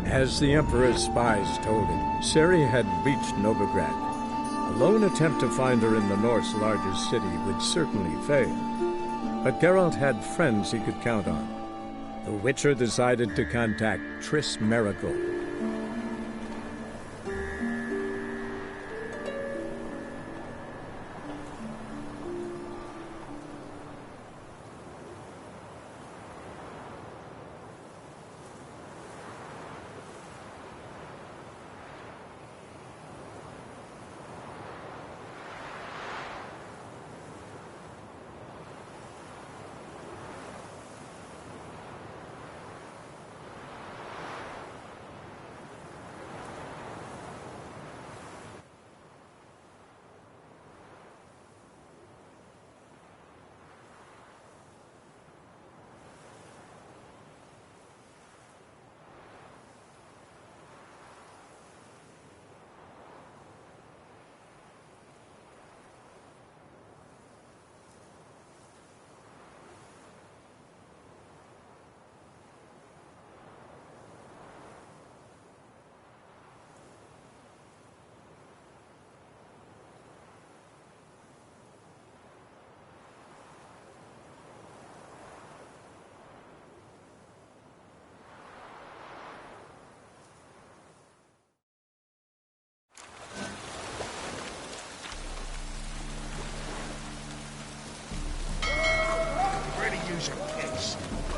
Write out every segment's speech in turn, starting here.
As the Emperor's spies told him, Ciri had reached Novigrad. A lone attempt to find her in the North's largest city would certainly fail. But Geralt had friends he could count on. The Witcher decided to contact Triss Merigold.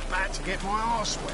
About to get my arse wet.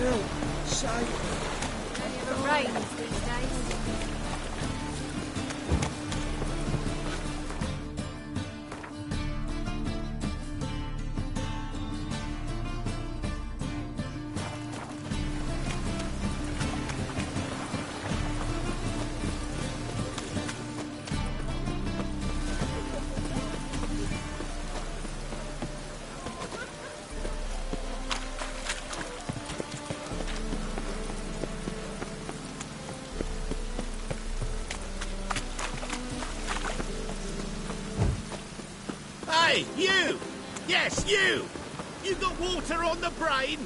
Help! Save me! Never rains these days. Hey, you! Yes, you! You got water on the brain?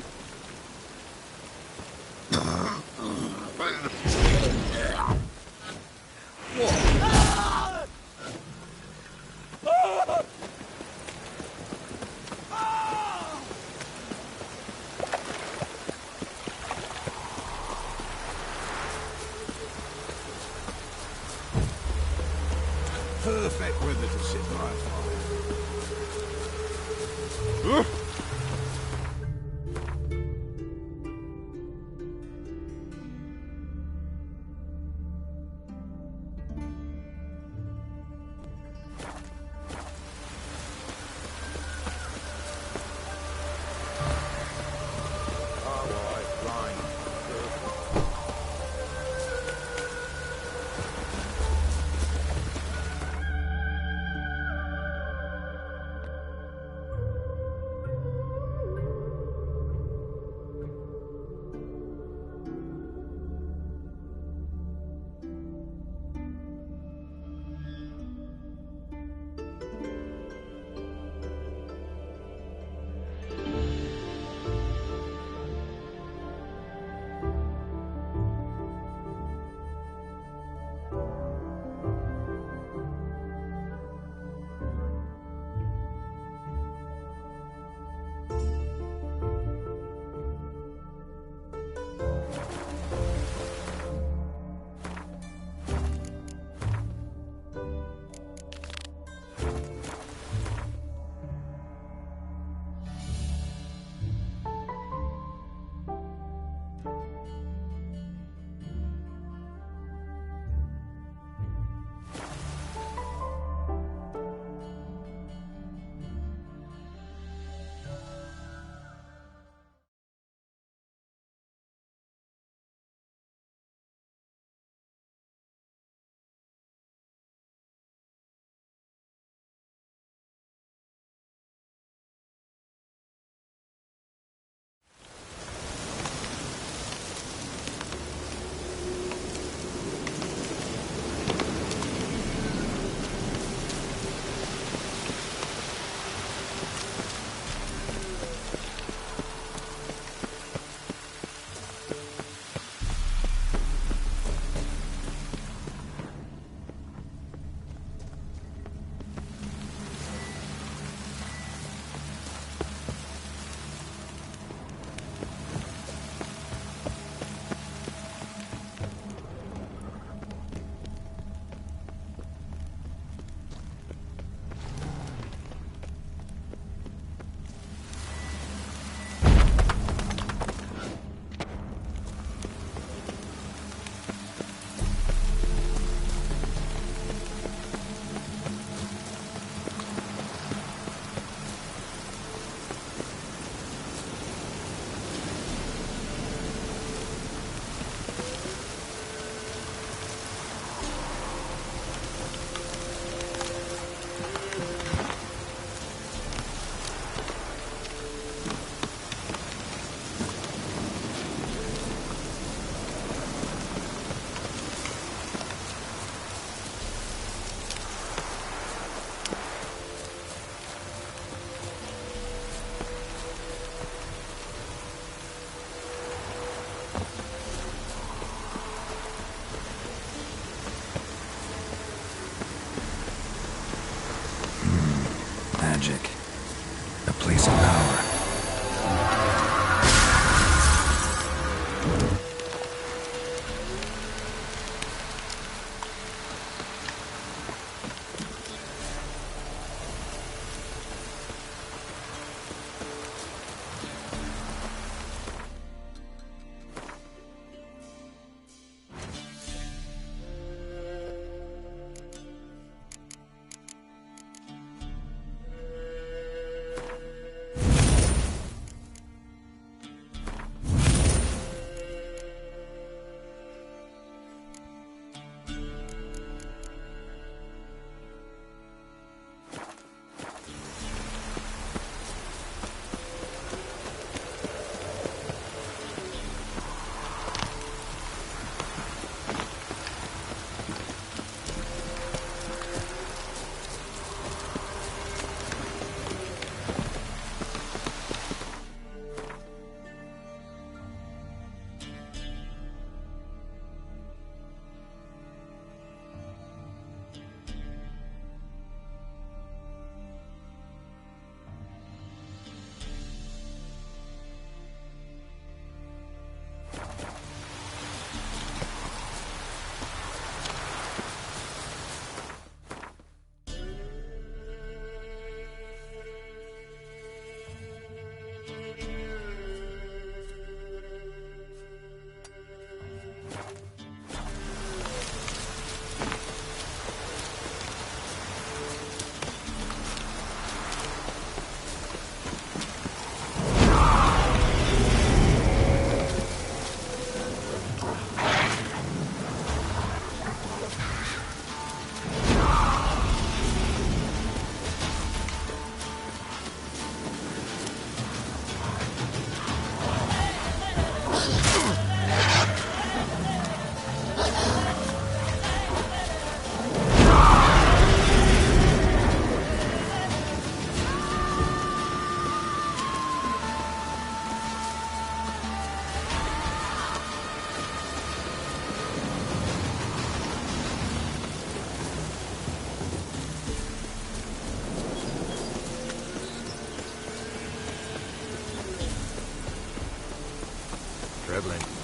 Perfect weather to sit by a fire. Magic. A place of power. Evelyn.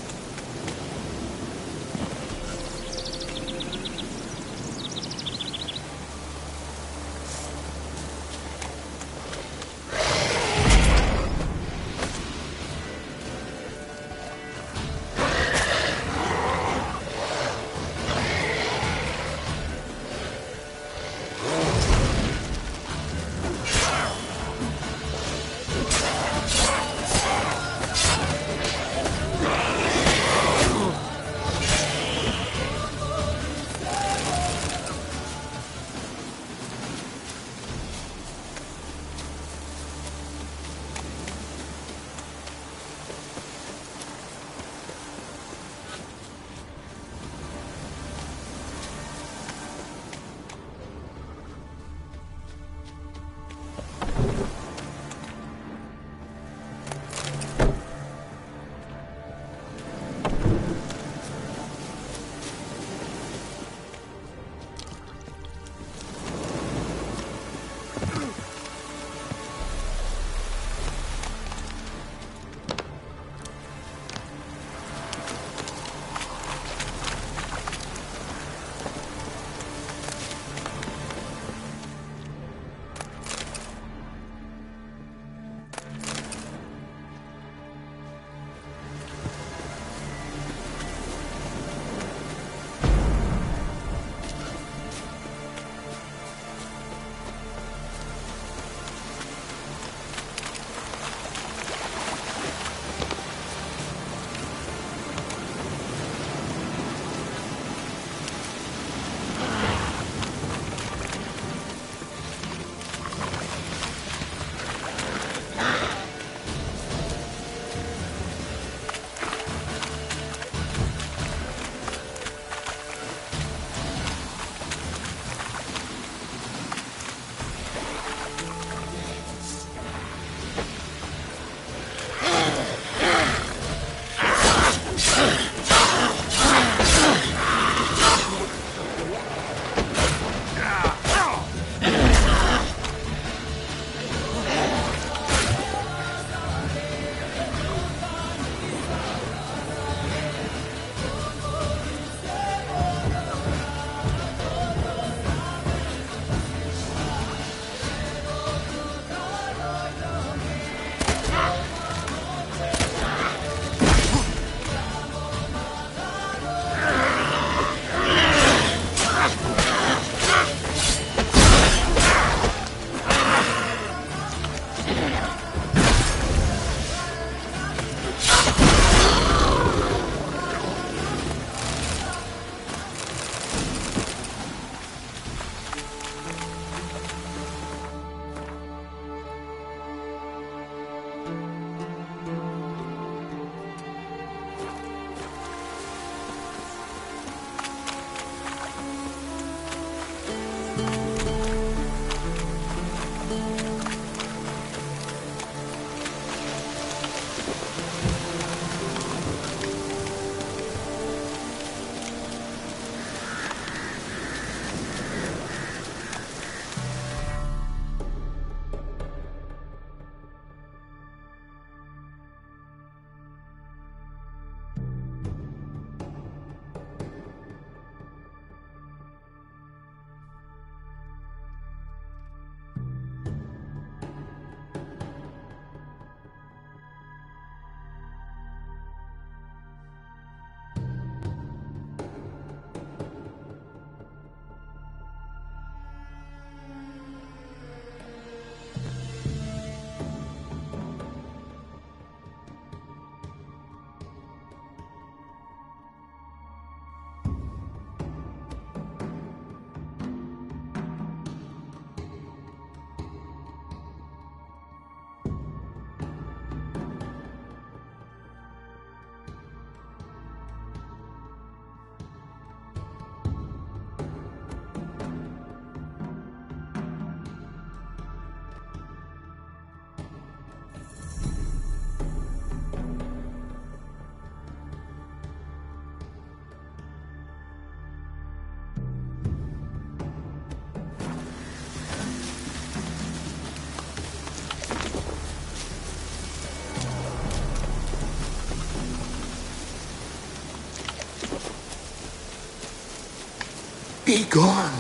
Be gone.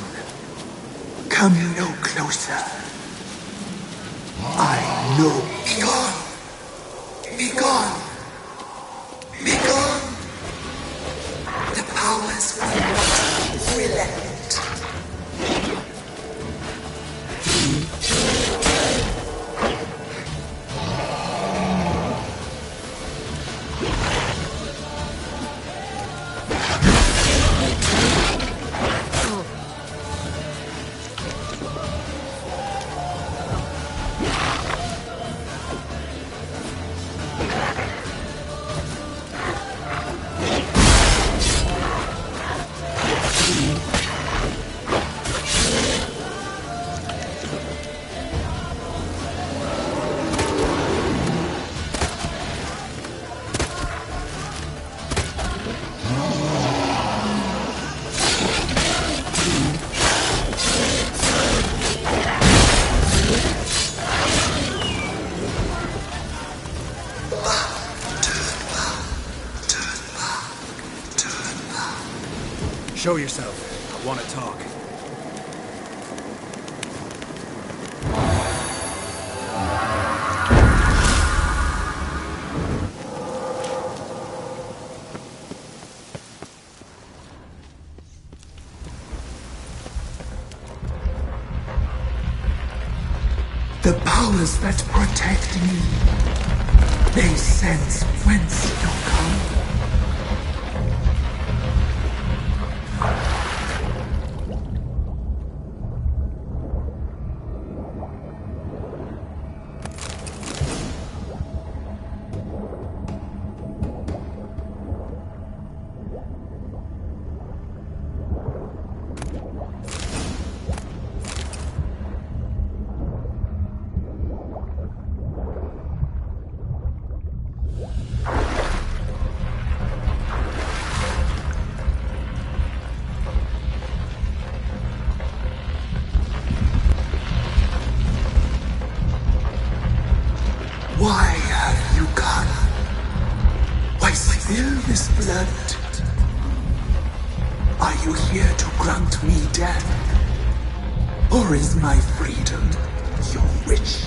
Come no closer. I know. Be gone. Be gone. Be gone. The powers will not relent. Show yourself. I want to talk. The powers that protect me, they sense whence you come. Why have you come? Why spill this blood? Are you here to grant me death? Or is my freedom your wish?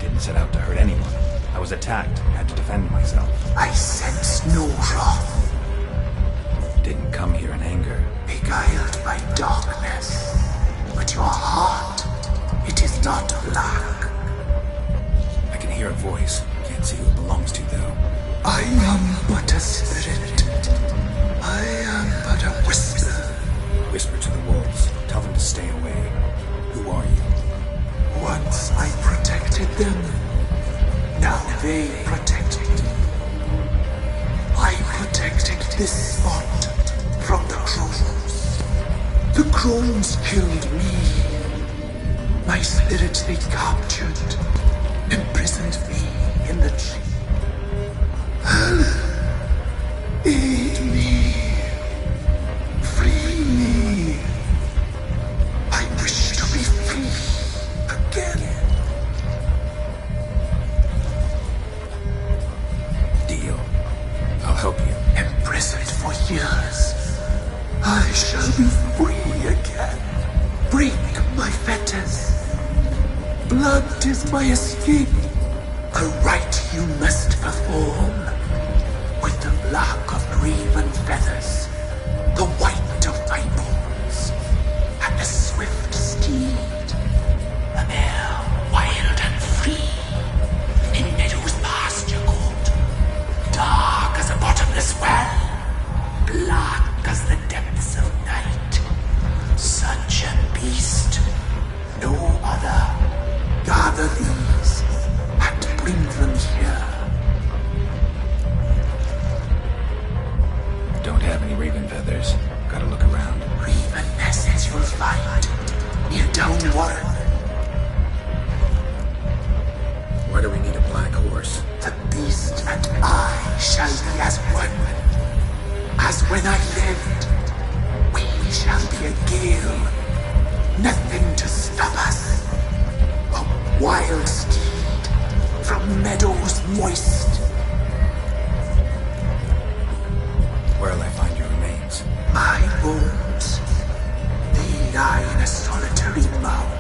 Didn't set out to hurt anyone. I was attacked. Had to defend myself. I sense no wrath. Didn't come here in anger. Beguiled by darkness. But your heart, it is not black. I can hear a voice. Can't see who it belongs to, though. I am but a spirit. I am but a whisper. Whisper to the wolves. Tell them to stay away. Who are you? Once I protected them. Now they protect me. I protected this spot from the crows. The crows killed me. My spirit they captured, imprisoned me in the tree. Aid me. Free me. I wish to be free again. Deal. I'll help you. Imprisoned for years. I shall be free again. Break my fetters. Blood is my escape. A rite you must perform. With the black of raven feathers, the white of my bones, and the swift steed. A mare wild and free, in meadows pasture gold, dark as a bottomless well, black as the depths of night. Such a beast, no other. Gather these and bring them here. Don't have any raven feathers. Gotta look around. Raven nests you'll find near Downwater. Why do we need a black horse? The beast and I shall be as one. As when I lived, we shall be a gale. Nothing to stop us. A wild steed from meadows moist. Where'll I find your remains? My bones, they lie in a solitary mound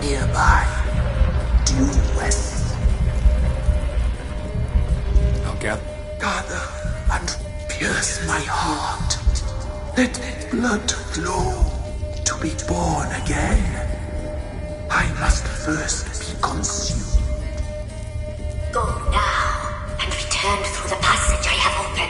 nearby, due west. I'll Gather and pierce my heart. Let blood flow to be born again. I must first be consumed. Go now, and return through the passage I have opened.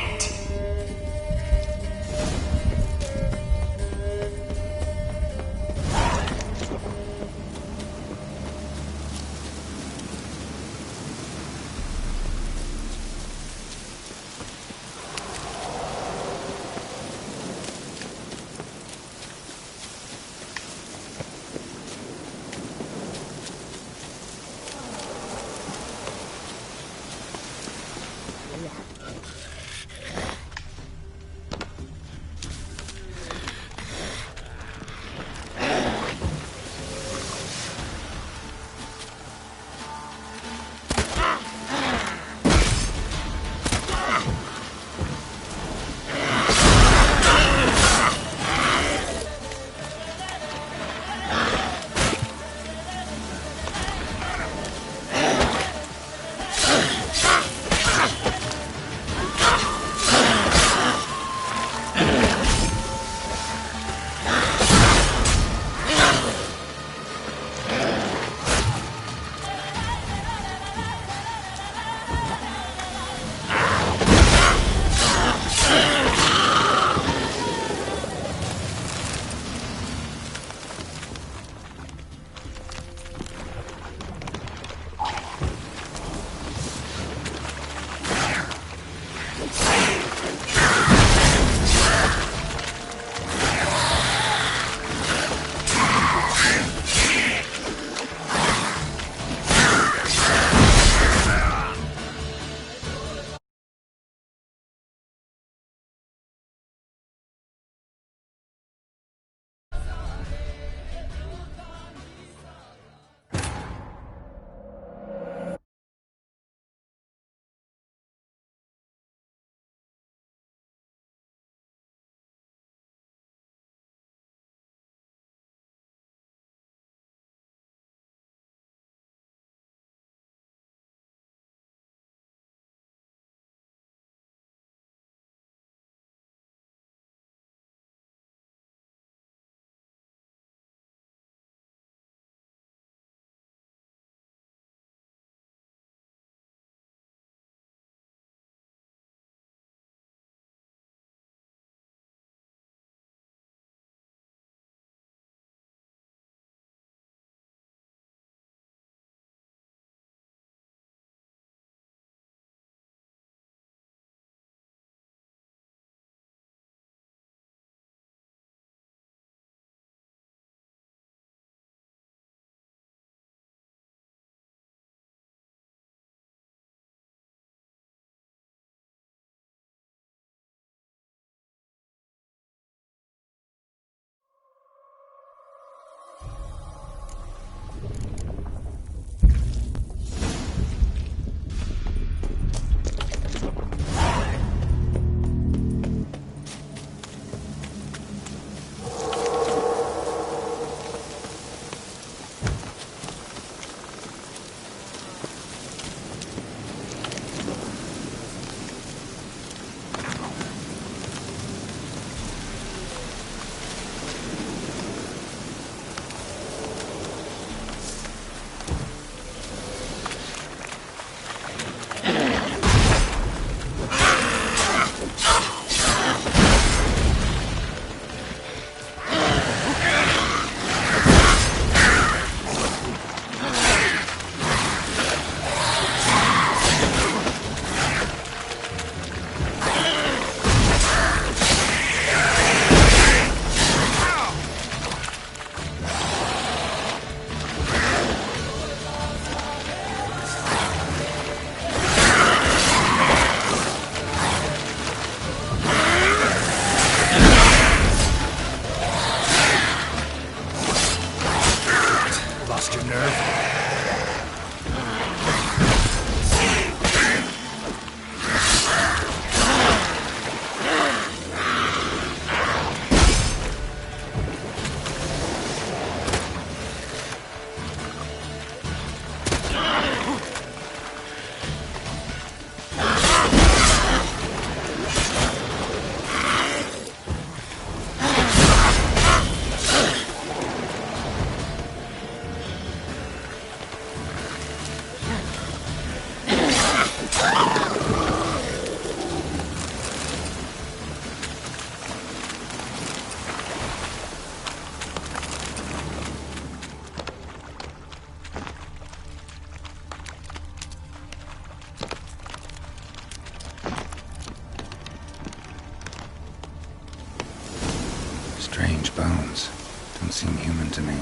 seem human to me.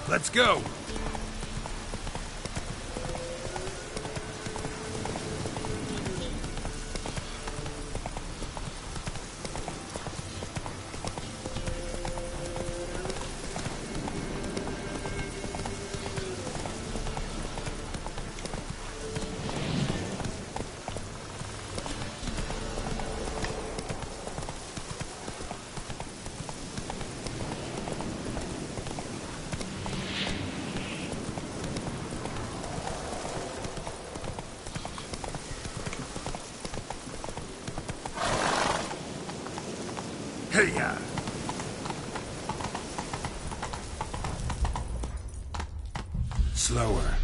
Let's go! to ya! Slower.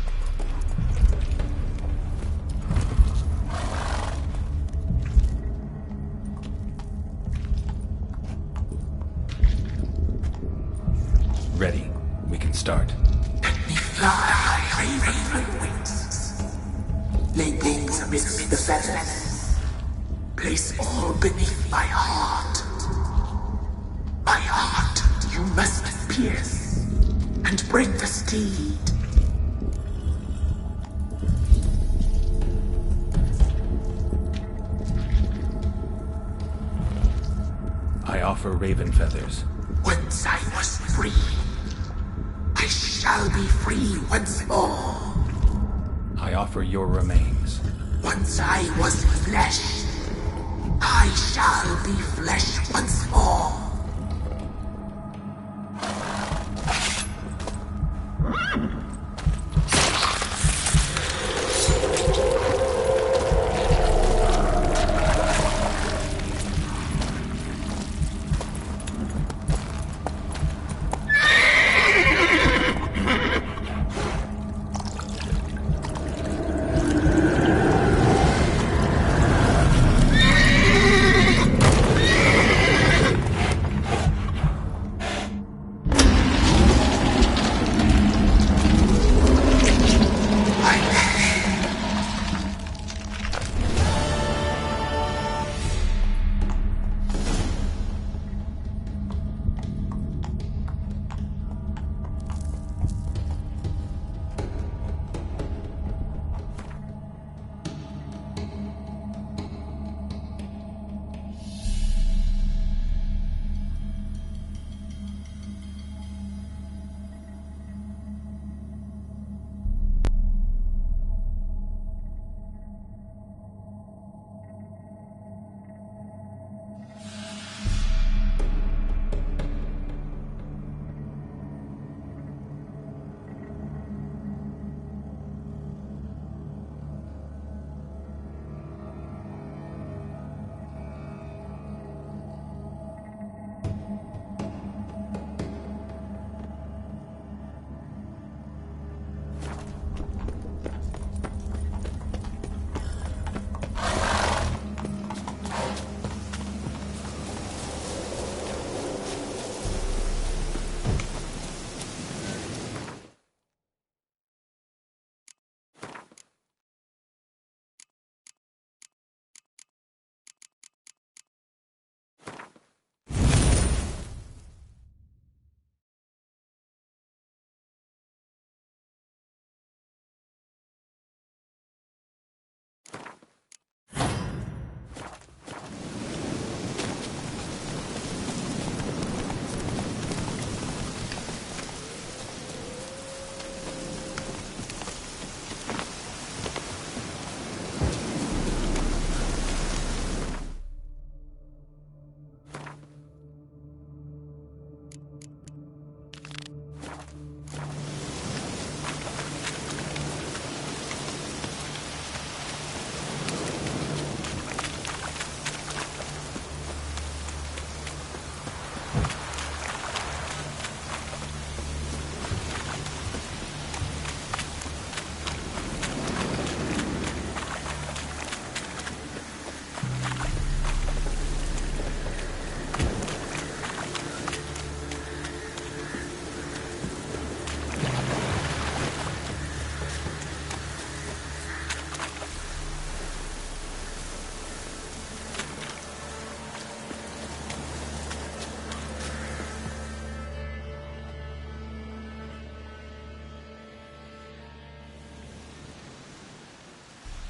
Ready. We can start. Let me fly, raven my wings. Lay wings amidst the feathers. Place all beneath my heart. My heart you must pierce, and bring the steed. I offer raven feathers. Once I was free, I shall be free once more. I offer your remains. Once I was flesh, I shall be flesh once more.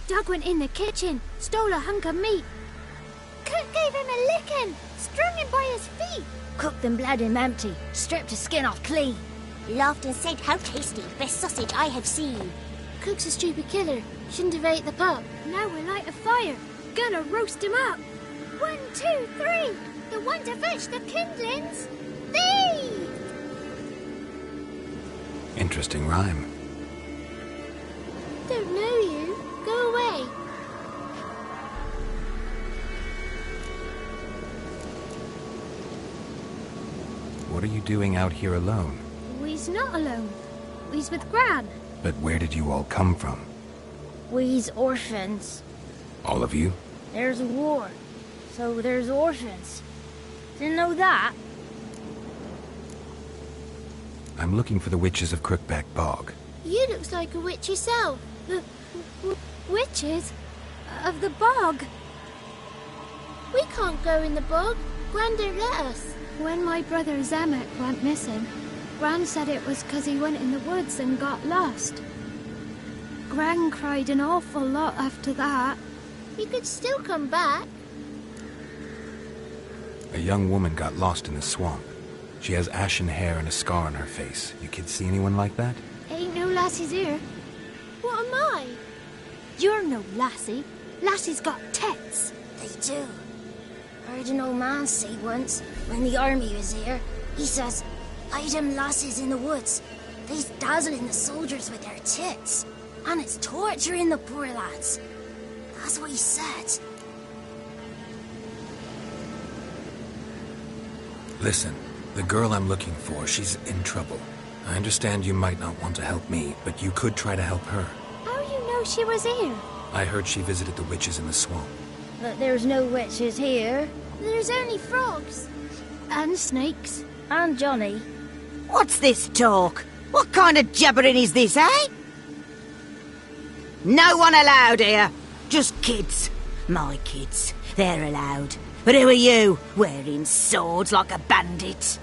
Doug went in the kitchen, stole a hunk of meat. Cook gave him a licking, strung him by his feet. Cooked and bled him empty, stripped his skin off clean. Laughed and said, "How tasty, best sausage I have seen." Cook's a stupid killer, shouldn't have ate the pup. Now we'll light a fire, gonna roast him up. 1, 2, 3, the one to fetch the kindlings. Thee! Interesting rhyme. Don't know you. Go away. What are you doing out here alone? We's not alone. We's with Gran. But where did you all come from? We's orphans. All of you? There's a war, so there's orphans. Didn't know that? I'm looking for the witches of Crookback Bog. You looks like a witch yourself. The witches of the bog. We can't go in the bog. Gran don't let us. When my brother Zemek went missing, Gran said it was 'cause he went in the woods and got lost. Gran cried an awful lot after that. You could still come back. A young woman got lost in the swamp. She has ashen hair and a scar on her face. You kids see anyone like that? Ain't no lassies here. What am I? You're no lassie. Lassie's got tits. They do. I heard an old man say once, when the army was here, he says, "Hide them lasses in the woods. They's dazzling the soldiers with their tits. And it's torturing the poor lads." That's what he said. Listen, the girl I'm looking for, she's in trouble. I understand you might not want to help me, but you could try to help her. How you know she was here? I heard she visited the witches in the swamp. But there's no witches here. There's only frogs. And snakes. And Johnny. What's this talk? What kind of jabbering is this, eh? No one allowed here. Just kids. My kids. They're allowed. But who are you, wearing swords like a bandit?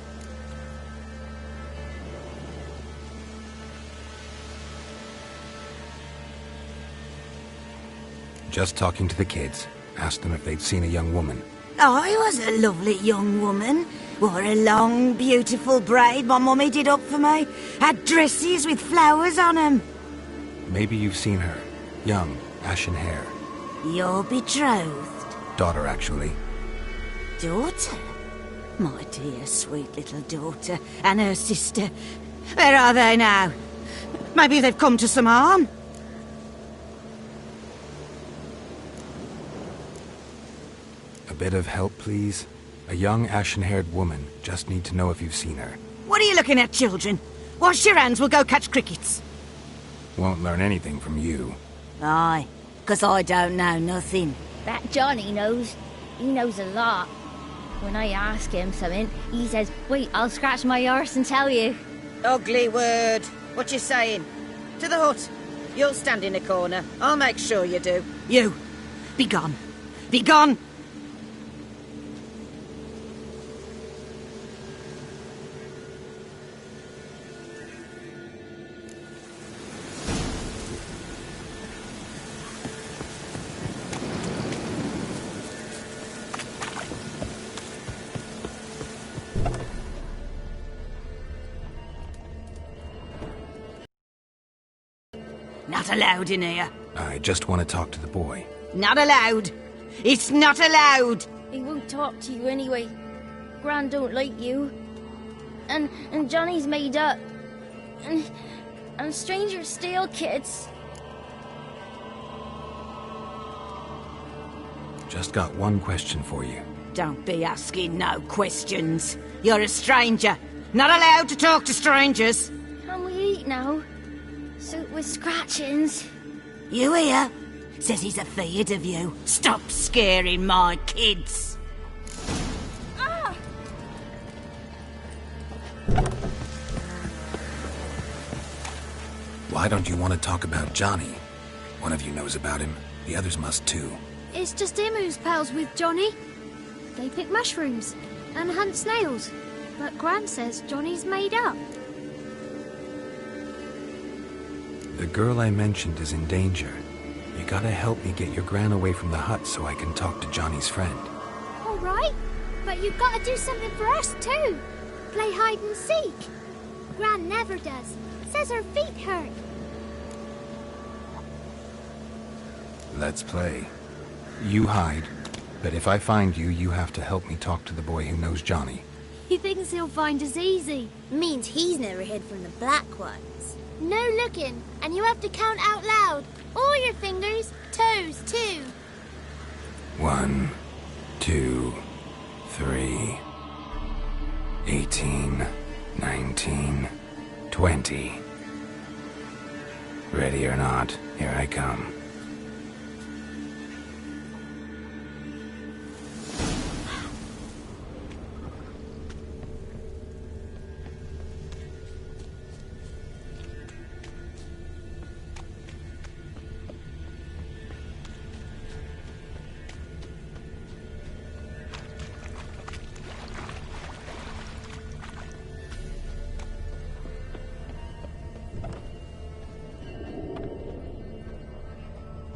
Just talking to the kids. Asked them if they'd seen a young woman. I was a lovely young woman. Wore a long, beautiful braid my mummy did up for me. Had dresses with flowers on them. Maybe you've seen her. Young, ashen hair. Your betrothed? Daughter, actually. Daughter? My dear, sweet little daughter. And her sister. Where are they now? Maybe they've come to some harm? A bit of help, please? A young, ashen-haired woman. Just need to know if you've seen her. What are you looking at, children? Wash your hands, we'll go catch crickets. Won't learn anything from you. Aye, 'cause I don't know nothing. That Johnny knows. He knows a lot. When I ask him something, he says, "Wait, I'll scratch my arse and tell you." Ugly word. What you saying? To the hut. You'll stand in a corner. I'll make sure you do. You, be gone. Be gone! Not allowed in here. I just want to talk to the boy. Not allowed. It's not allowed. He won't talk to you anyway. Gran don't like you. And Johnny's made up. And strangers steal kids. Just got one question for you. Don't be asking no questions. You're a stranger. Not allowed to talk to strangers. Can we eat now? Soup with scratchings. You hear? Says he's afeard of you. Stop scaring my kids. Ah! Why don't you want to talk about Johnny? One of you knows about him. The others must too. It's just him who's pals with Johnny. They pick mushrooms and hunt snails. But Gran says Johnny's made up. The girl I mentioned is in danger. You gotta help me get your gran away from the hut so I can talk to Johnny's friend. All right, but you've got to do something for us too. Play hide and seek. Gran never does. Says her feet hurt. Let's play. You hide, but if I find you, you have to help me talk to the boy who knows Johnny. He thinks he'll find us easy. Means he's never hid from the black ones. No looking, and you have to count out loud. All your fingers, toes too. 1, 2, 3. 18, 19, 20. Ready or not, here I come.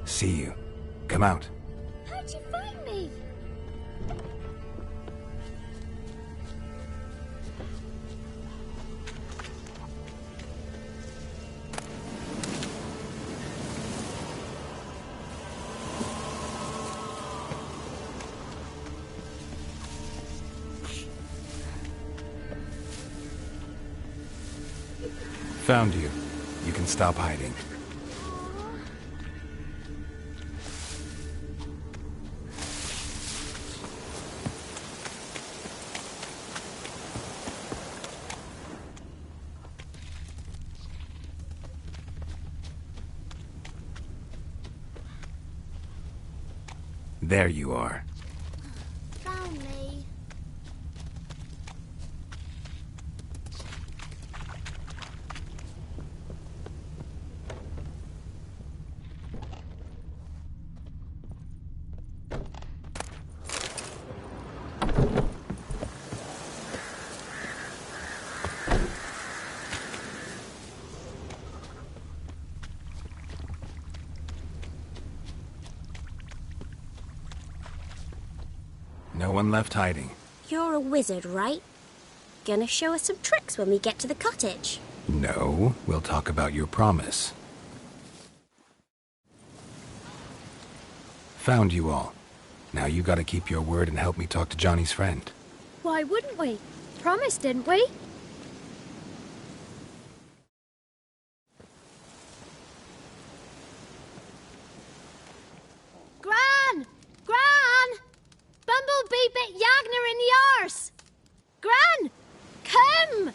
See you. Come out. How'd you find me? Found you. You can stop hiding. There you are. Found me. No one left hiding. You're a wizard, right? Gonna show us some tricks when we get to the cottage. No, we'll talk about your promise. Found you all. Now you gotta keep your word and help me talk to Johnny's friend. Why wouldn't we? Promised, didn't we? Gran! Gran! Bumblebee bit Yagner in the arse! Gran! Come!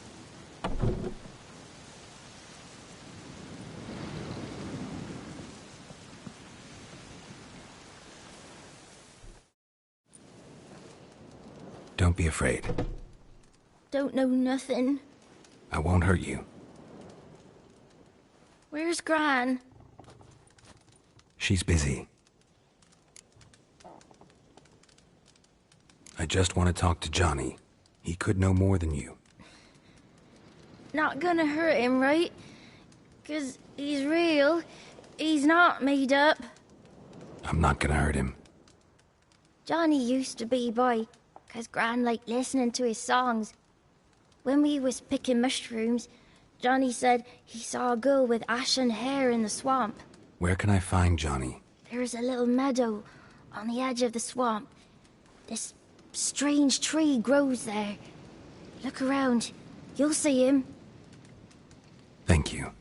Don't be afraid. Don't know nothing. I won't hurt you. Where's Gran? She's busy. I just want to talk to Johnny. He could know more than you. Not gonna hurt him, right? 'Cause he's real. He's not made up. I'm not gonna hurt him. Johnny used to be boy, 'cause Gran liked listening to his songs. When we was picking mushrooms, Johnny said he saw a girl with ashen hair in the swamp. Where can I find Johnny? There's a little meadow on the edge of the swamp. This strange tree grows there. Look around. You'll see him. Thank you.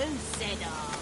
Who said off?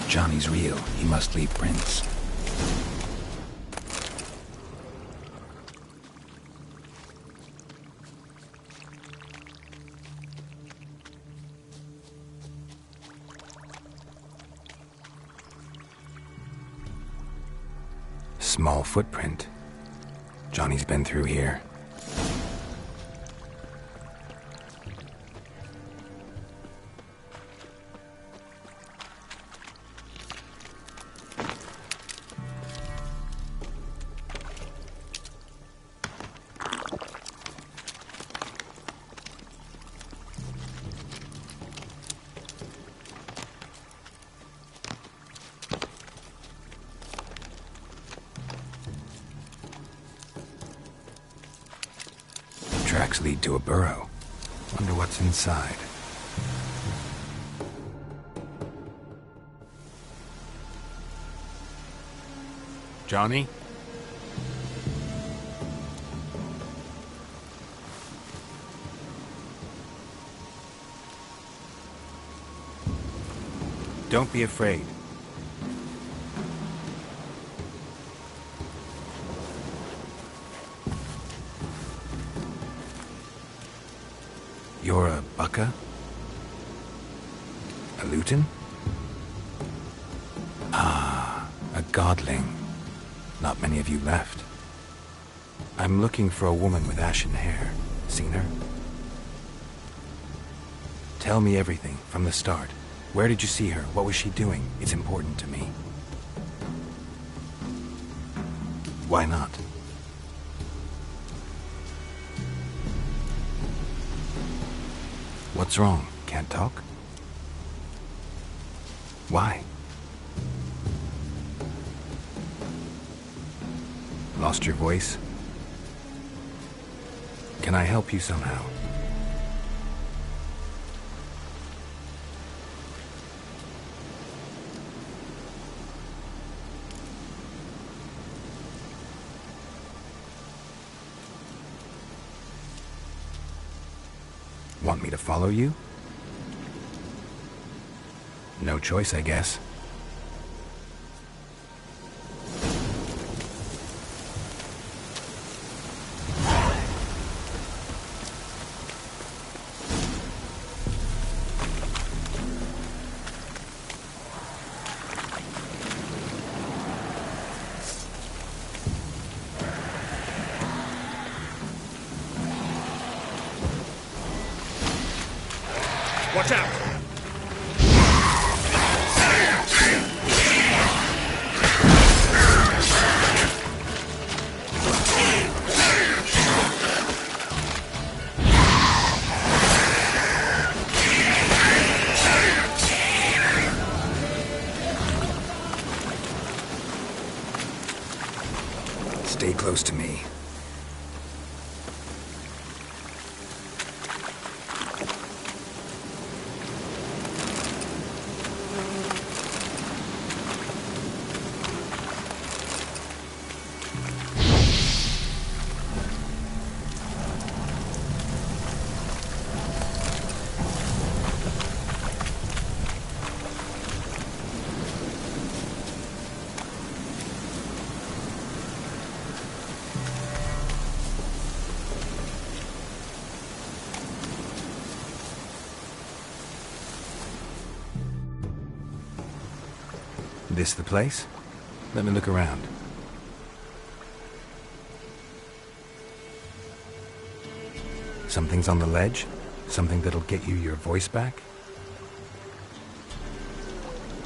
If Johnny's real, he must leave prints. Small footprint. Johnny's been through here. Tracks lead to a burrow. Wonder what's inside. Johnny? Don't be afraid. You're a Bukka? A Luton? Ah, a godling. Not many of you left. I'm looking for a woman with ashen hair. Seen her? Tell me everything, from the start. Where did you see her? What was she doing? It's important to me. Why not? What's wrong? Can't talk? Why? Lost your voice? Can I help you somehow? Want me to follow you? No choice, I guess. Watch out! Stay close to me. This the place? Let me look around. Something's on the ledge? Something that'll get you your voice back?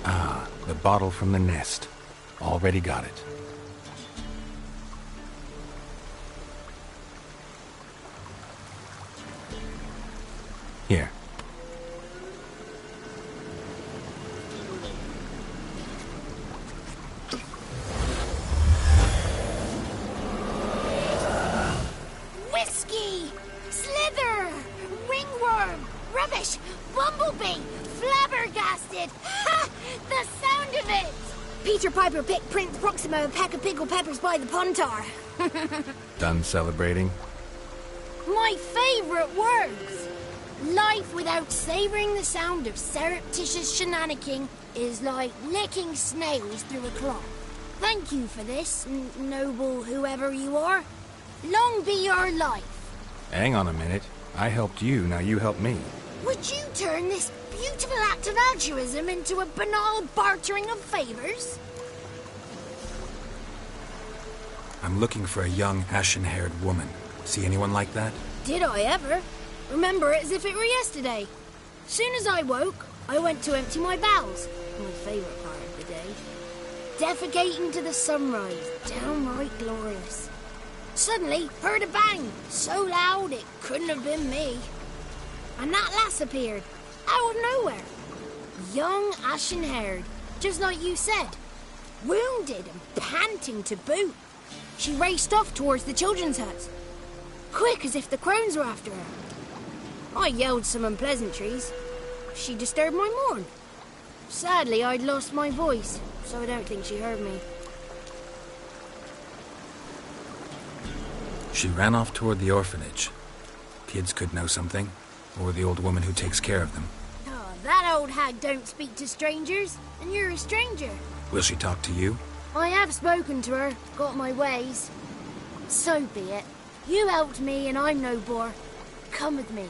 Ah, the bottle from the nest. Already got it. Here. Whiskey! Slither! Ringworm! Rubbish! Bumblebee! Flabbergasted! Ha! The sound of it! Peter Piper picked Prince Proximo a pack of pickled peppers by the Pontar. Done celebrating? My favorite words! Life without savouring the sound of surreptitious shenanigans is like licking snails through a cloth. Thank you for this, noble whoever you are. Long be your life. Hang on a minute. I helped you, now you help me. Would you turn this beautiful act of altruism into a banal bartering of favours? I'm looking for a young, ashen-haired woman. See anyone like that? Did I ever? Remember it as if it were yesterday. Soon as I woke, I went to empty my bowels. My favourite part of the day. Defecating to the sunrise, downright glorious. Suddenly, heard a bang, so loud it couldn't have been me. And that lass appeared, out of nowhere. Young, ashen-haired, just like you said. Wounded and panting to boot. She raced off towards the children's huts. Quick as if the crones were after her. I yelled some unpleasantries. She disturbed my morn. Sadly, I'd lost my voice, so I don't think she heard me. She ran off toward the orphanage. Kids could know something, or the old woman who takes care of them. Oh, that old hag don't speak to strangers, and you're a stranger. Will she talk to you? I have spoken to her, got my ways. So be it. You helped me, and I'm no bore. Come with me.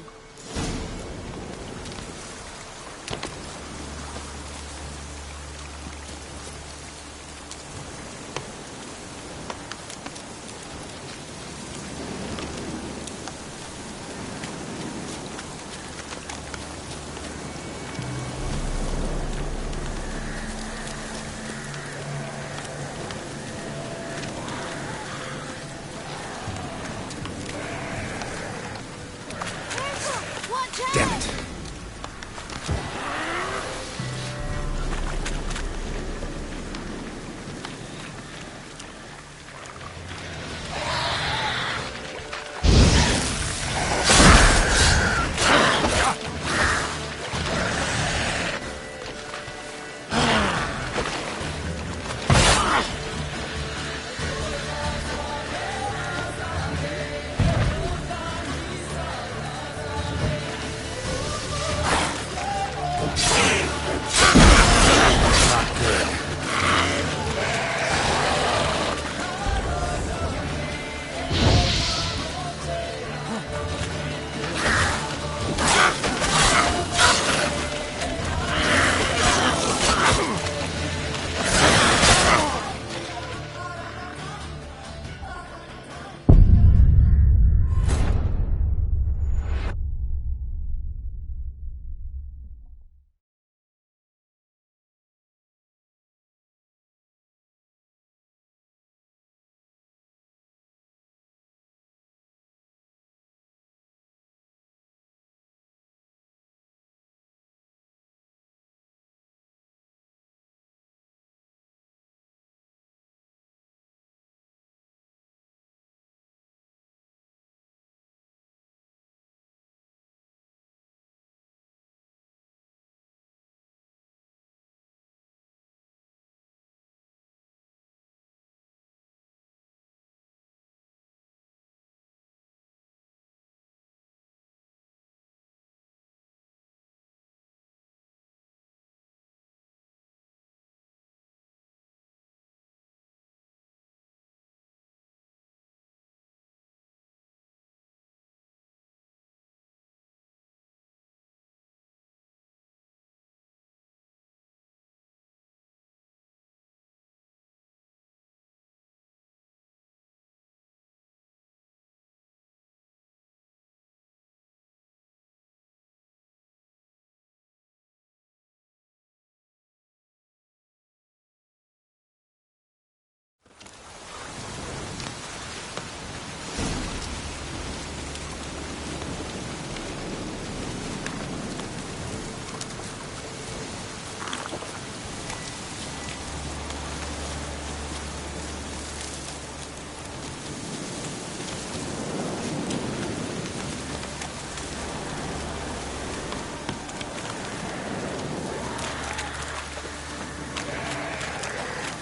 Damn it.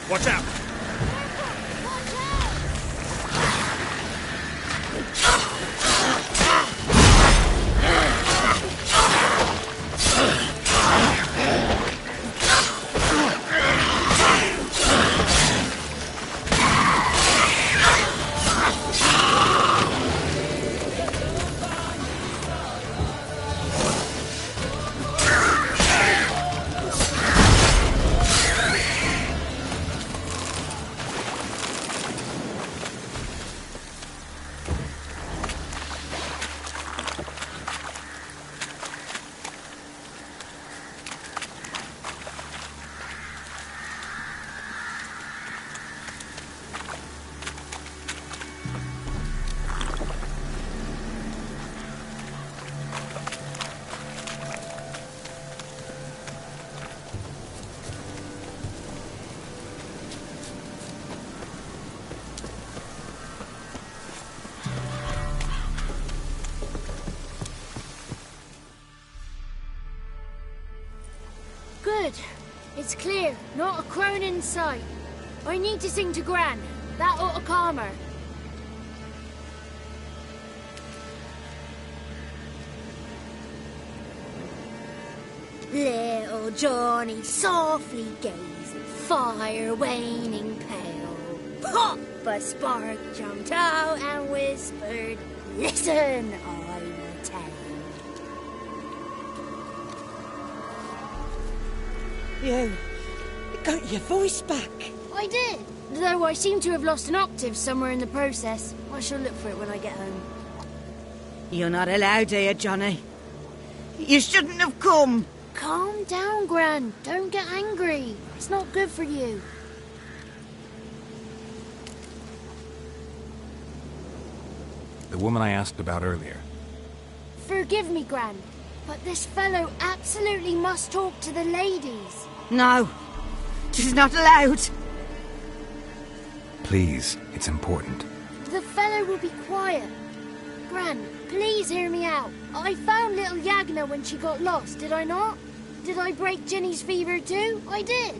Watch out! Good. It's clear. Not a crone in sight. I need to sing to Gran. That ought to calm her. Little Johnny softly gazing, fire waning pale. Pop! A spark jumped out and whispered, "Listen, I will tell." You got your voice back. I did. Though I seem to have lost an octave somewhere in the process. I shall look for it when I get home. You're not allowed here, Johnny. You shouldn't have come. Calm down, Gran. Don't get angry. It's not good for you. The woman I asked about earlier. Forgive me, Gran, but this fellow absolutely must talk to the ladies. No, she's not allowed. Please, it's important. The fellow will be quiet. Gran, please hear me out. I found little Yagna when she got lost, did I not? Did I break Ginny's fever too? I did.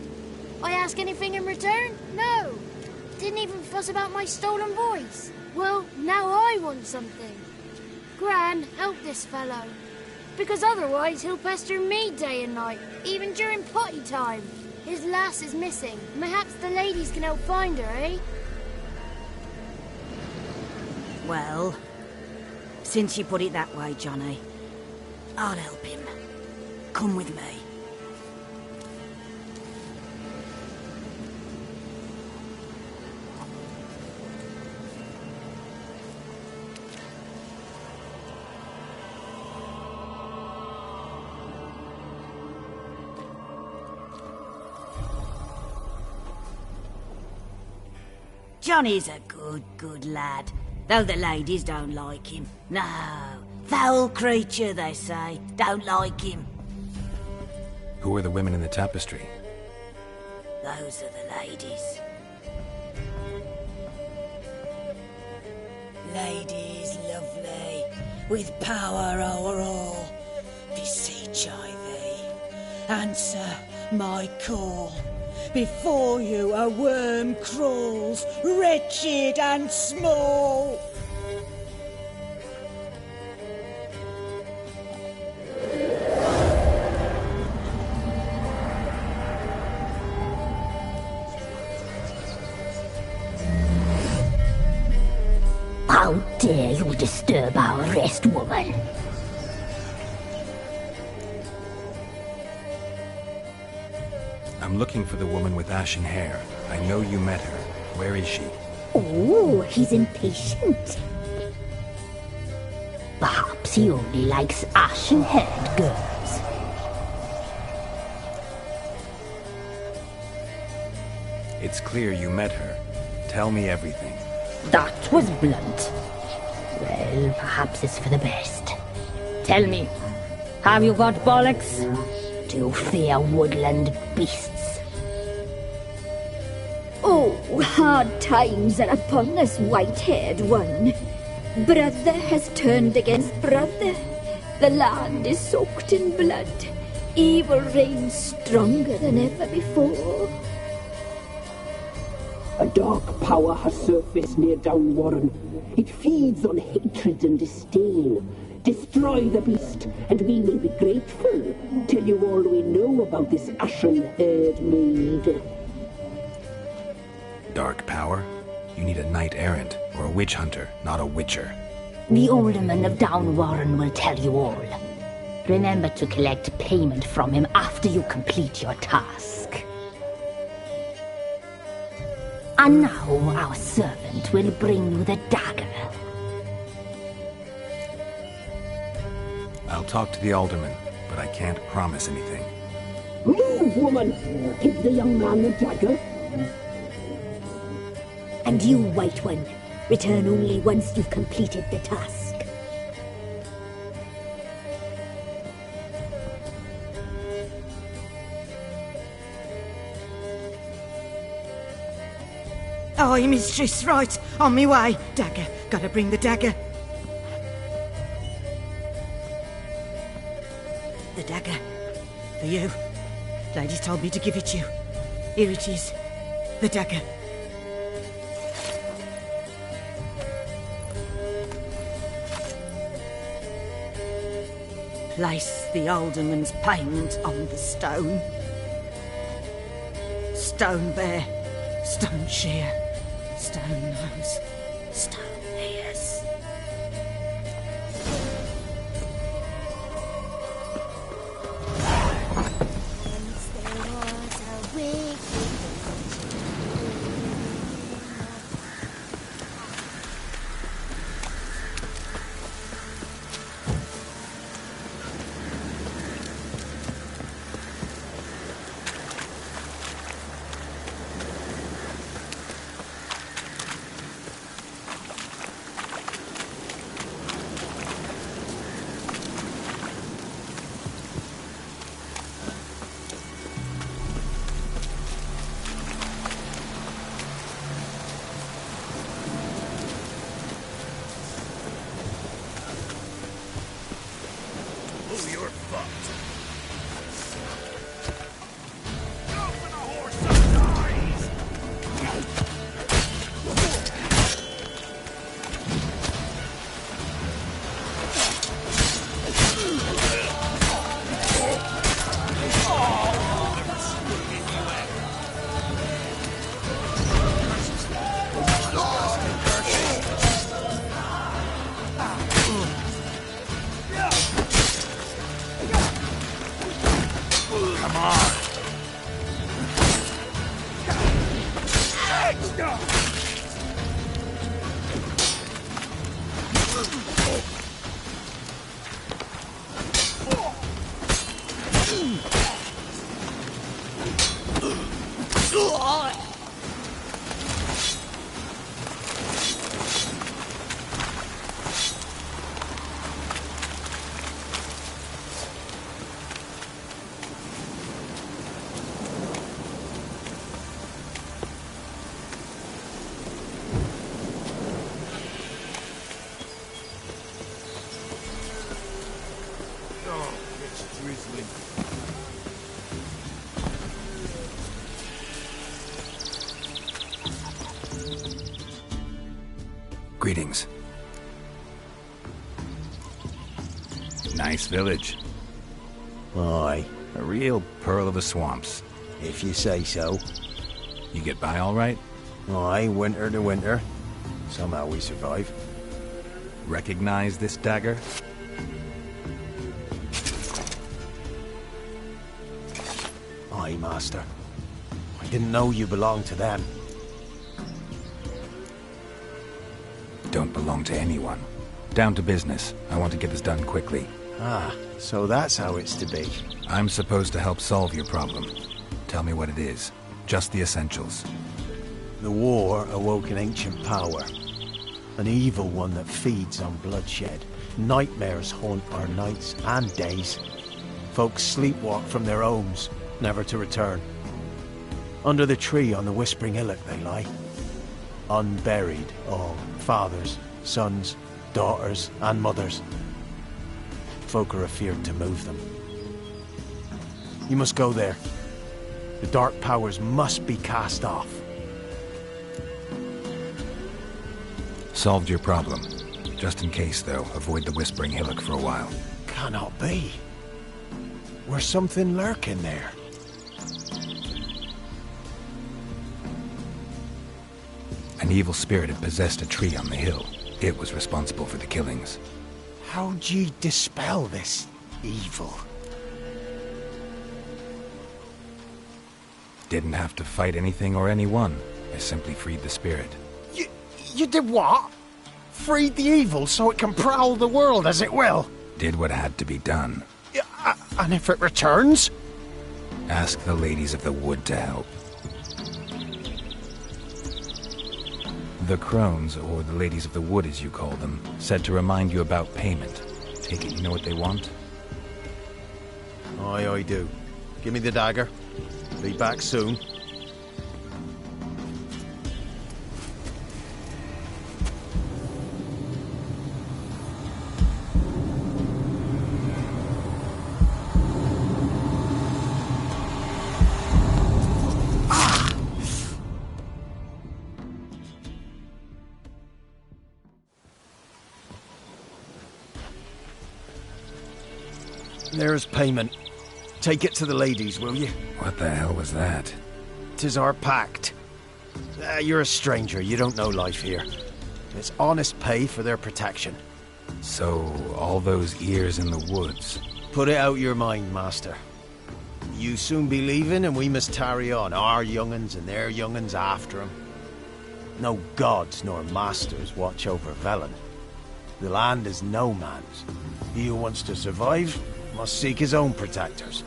I ask anything in return? No. Didn't even fuss about my stolen voice. Well, now I want something. Gran, help this fellow. Because otherwise he'll pester me day and night, even during potty time. His lass is missing. Perhaps the ladies can help find her, eh? Well, since you put it that way, Johnny, I'll help him. Come with me. Johnny's a good lad, though the ladies don't like him. No, foul creature, they say. Don't like him. Who are the women in the tapestry? Those are the ladies. Ladies lovely, with power o'er all, beseech I thee, answer my call. Before you a worm crawls, wretched and small. How dare you disturb our rest, woman? I'm looking for the woman with ashen hair. I know you met her. Where is she? Oh, he's impatient. Perhaps he only likes ashen-haired girls. It's clear you met her. Tell me everything. That was blunt. Well, perhaps it's for the best. Tell me, have you got bollocks? Do you fear woodland beasts? Oh, hard times are upon us, white-haired one. Brother has turned against brother. The land is soaked in blood. Evil reigns stronger than ever before. A dark power has surfaced near Downwarren. It feeds on hatred and disdain. Destroy the beast, and we will be grateful. Tell you all we know about this ashen-haired maid. Dark power? You need a knight-errant, or a witch-hunter, not a witcher. The alderman of Downwarren will tell you all. Remember to collect payment from him after you complete your task. And now our servant will bring you the dagger. I'll talk to the alderman, but I can't promise anything. Move, woman! Give the young man the dagger. And you, White One, return only once you've completed the task. Aye, mistress, right. On me way. Dagger. Gotta bring the dagger. The dagger. For you. Ladies told me to give it you. Here it is. The dagger. Place the alderman's payment on the stone. Stone bear, stone shear, stone nose, stone ears. Oh, you're fucked. Greetings. Nice village. Aye. A real pearl of the swamps. If you say so. You get by all right? Aye, winter to winter. Somehow we survive. Recognize this dagger? Aye, master. I didn't know you belonged to them. Don't belong to anyone. Down to business. I want to get this done quickly. Ah, so that's how it's to be. I'm supposed to help solve your problem. Tell me what it is. Just the essentials. The war awoke an ancient power. An evil one that feeds on bloodshed. Nightmares haunt our nights and days. Folks sleepwalk from their homes, never to return. Under the tree on the Whispering Hillock they lie. Unburied, all. Fathers, sons, daughters, and mothers. Folk are afeard to move them. You must go there. The dark powers must be cast off. Solved your problem. Just in case, though, avoid the Whispering Hillock for a while. Cannot be. Where's something lurking there? An evil spirit had possessed a tree on the hill. It was responsible for the killings. How'd ye dispel this evil? Didn't have to fight anything or anyone. I simply freed the spirit. You did what? Freed the evil so it can prowl the world as it will? Did what had to be done. And if it returns? Ask the ladies of the wood to help. The crones, or the ladies of the wood as you call them, said to remind you about payment. Take it you know what they want? Aye, I do. Give me the dagger. Be back soon. There's payment. Take it to the ladies, will you? What the hell was that? 'Tis our pact. You're a stranger, you don't know life here. It's honest pay for their protection. So, all those ears in the woods. Put it out your mind, master. You soon be leaving and we must tarry on, our young'uns and their young'uns after 'em. No gods nor masters watch over Velen. The land is no man's. He who wants to survive must seek his own protectors.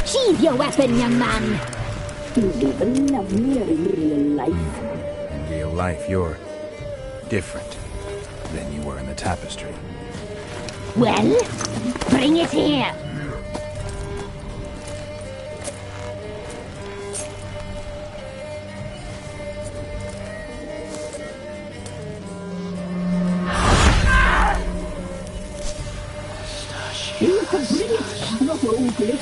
Sheathe your weapon, young man. You even love me in real life. In real life, you're different than you were in the tapestry. Well, bring it here. You can bring it, not open it.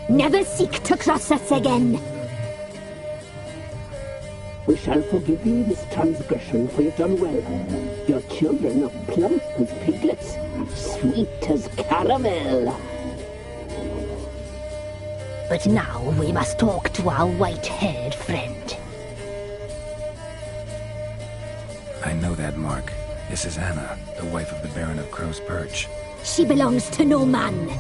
Never seek to cross us again. We shall forgive you this transgression, for you've done well. Your children are plump as piglets, sweet as caramel. But now we must talk to our white-haired friend. I know that mark. This is Anna, the wife of the Baron of Crow's Perch. She belongs to no man.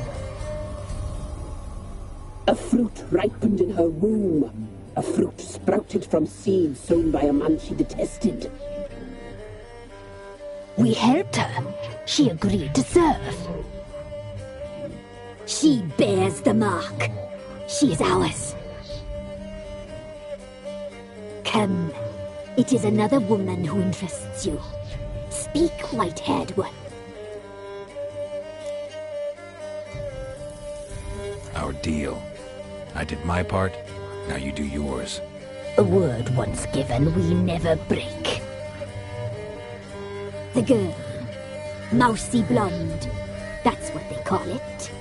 A fruit ripened in her womb. A fruit sprouted from seeds sown by a man she detested. We helped her. She agreed to serve. She bears the mark. She is ours. Come. It is another woman who interests you. Speak, white-haired one. Our deal. I did my part, now you do yours. A word once given, we never break. The girl. Mousy blonde. That's what they call it.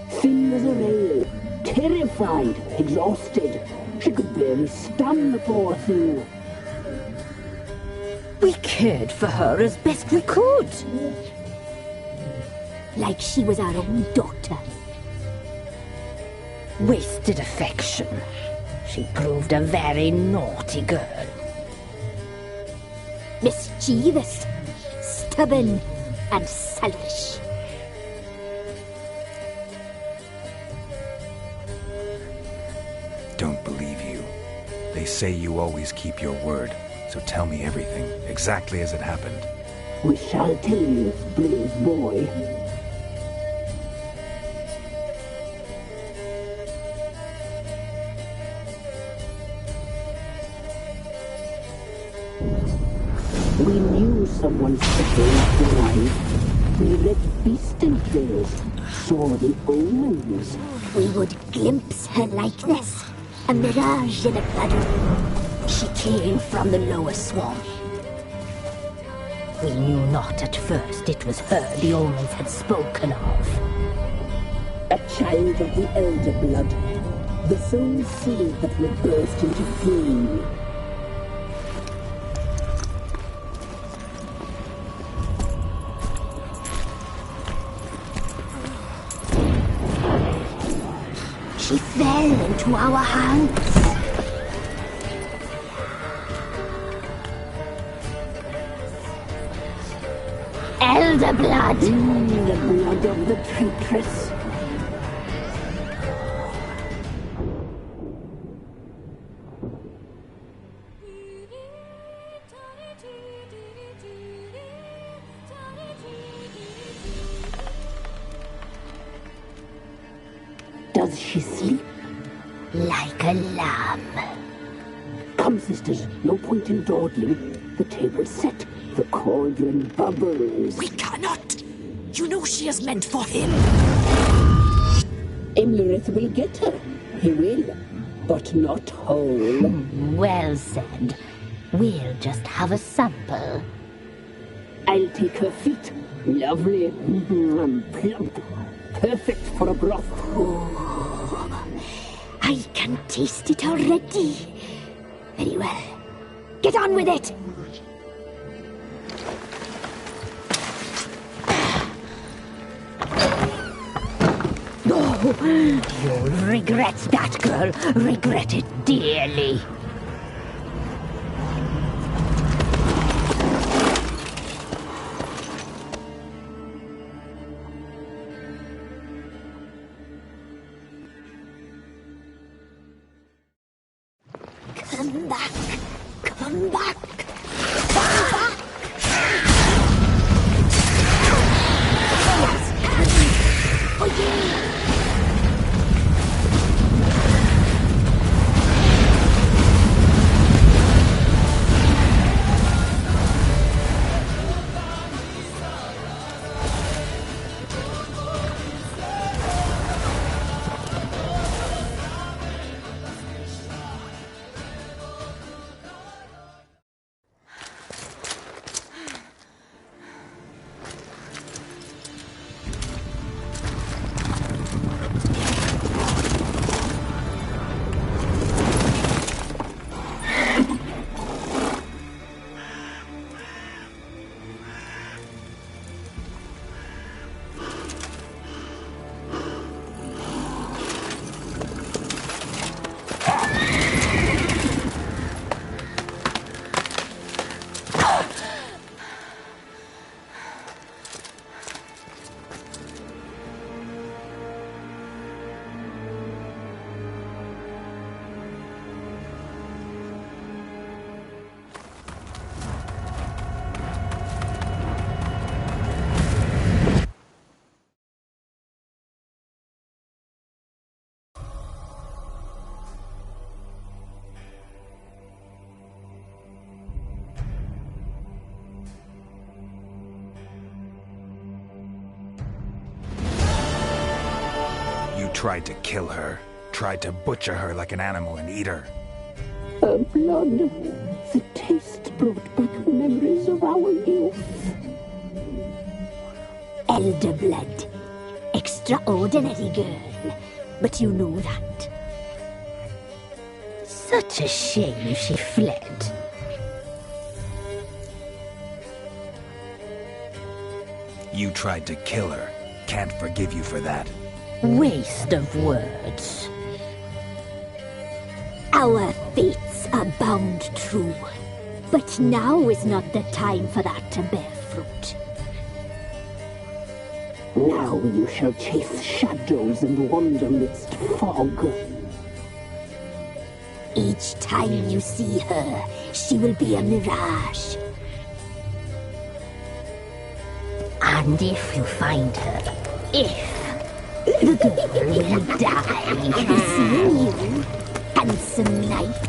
Thin as a rail, terrified, exhausted. She could barely stand the poor thing. We cared for her as best we could. Like she was our own daughter. Wasted affection. She proved a very naughty girl. Mischievous, stubborn, and selfish. Don't believe you. They say you always keep your word, so tell me everything, exactly as it happened. We shall tell you, brave boy. We knew someone special was alive. We read beast entrails, saw the omens. We would glimpse her likeness, a mirage in a puddle. She came from the lower swamp. We knew not at first it was her the omens had spoken of. A child of the elder blood, the soul seed that will burst into flame. She fell into our hands. Elder blood! The blood of the traitress. Does she sleep? Like a lamb. Come, sisters, no point in dawdling. The table's set. The cauldron bubbles. We cannot! You know she is meant for him. Imlerith will get her. He will, but not whole. Well said. We'll just have a sample. I'll take her feet. Lovely. Plump. Perfect for a broth. Oh, I can taste it already. Very well. Get on with it! Oh, you'll regret that, girl. Regret it dearly. Come back! Come back! Tried to kill her. Tried to butcher her like an animal and eat her. Her blood. The taste brought back memories of our youth. Elder blood. Extraordinary girl. But you know that. Such a shame she fled. You tried to kill her. Can't forgive you for that. Waste of words. Our fates are bound true. But now is not the time for that to bear fruit. Now you shall chase shadows and wander midst fog. Each time you see her, she will be a mirage. And if you find her, the girl will die. Seeing you, handsome knight.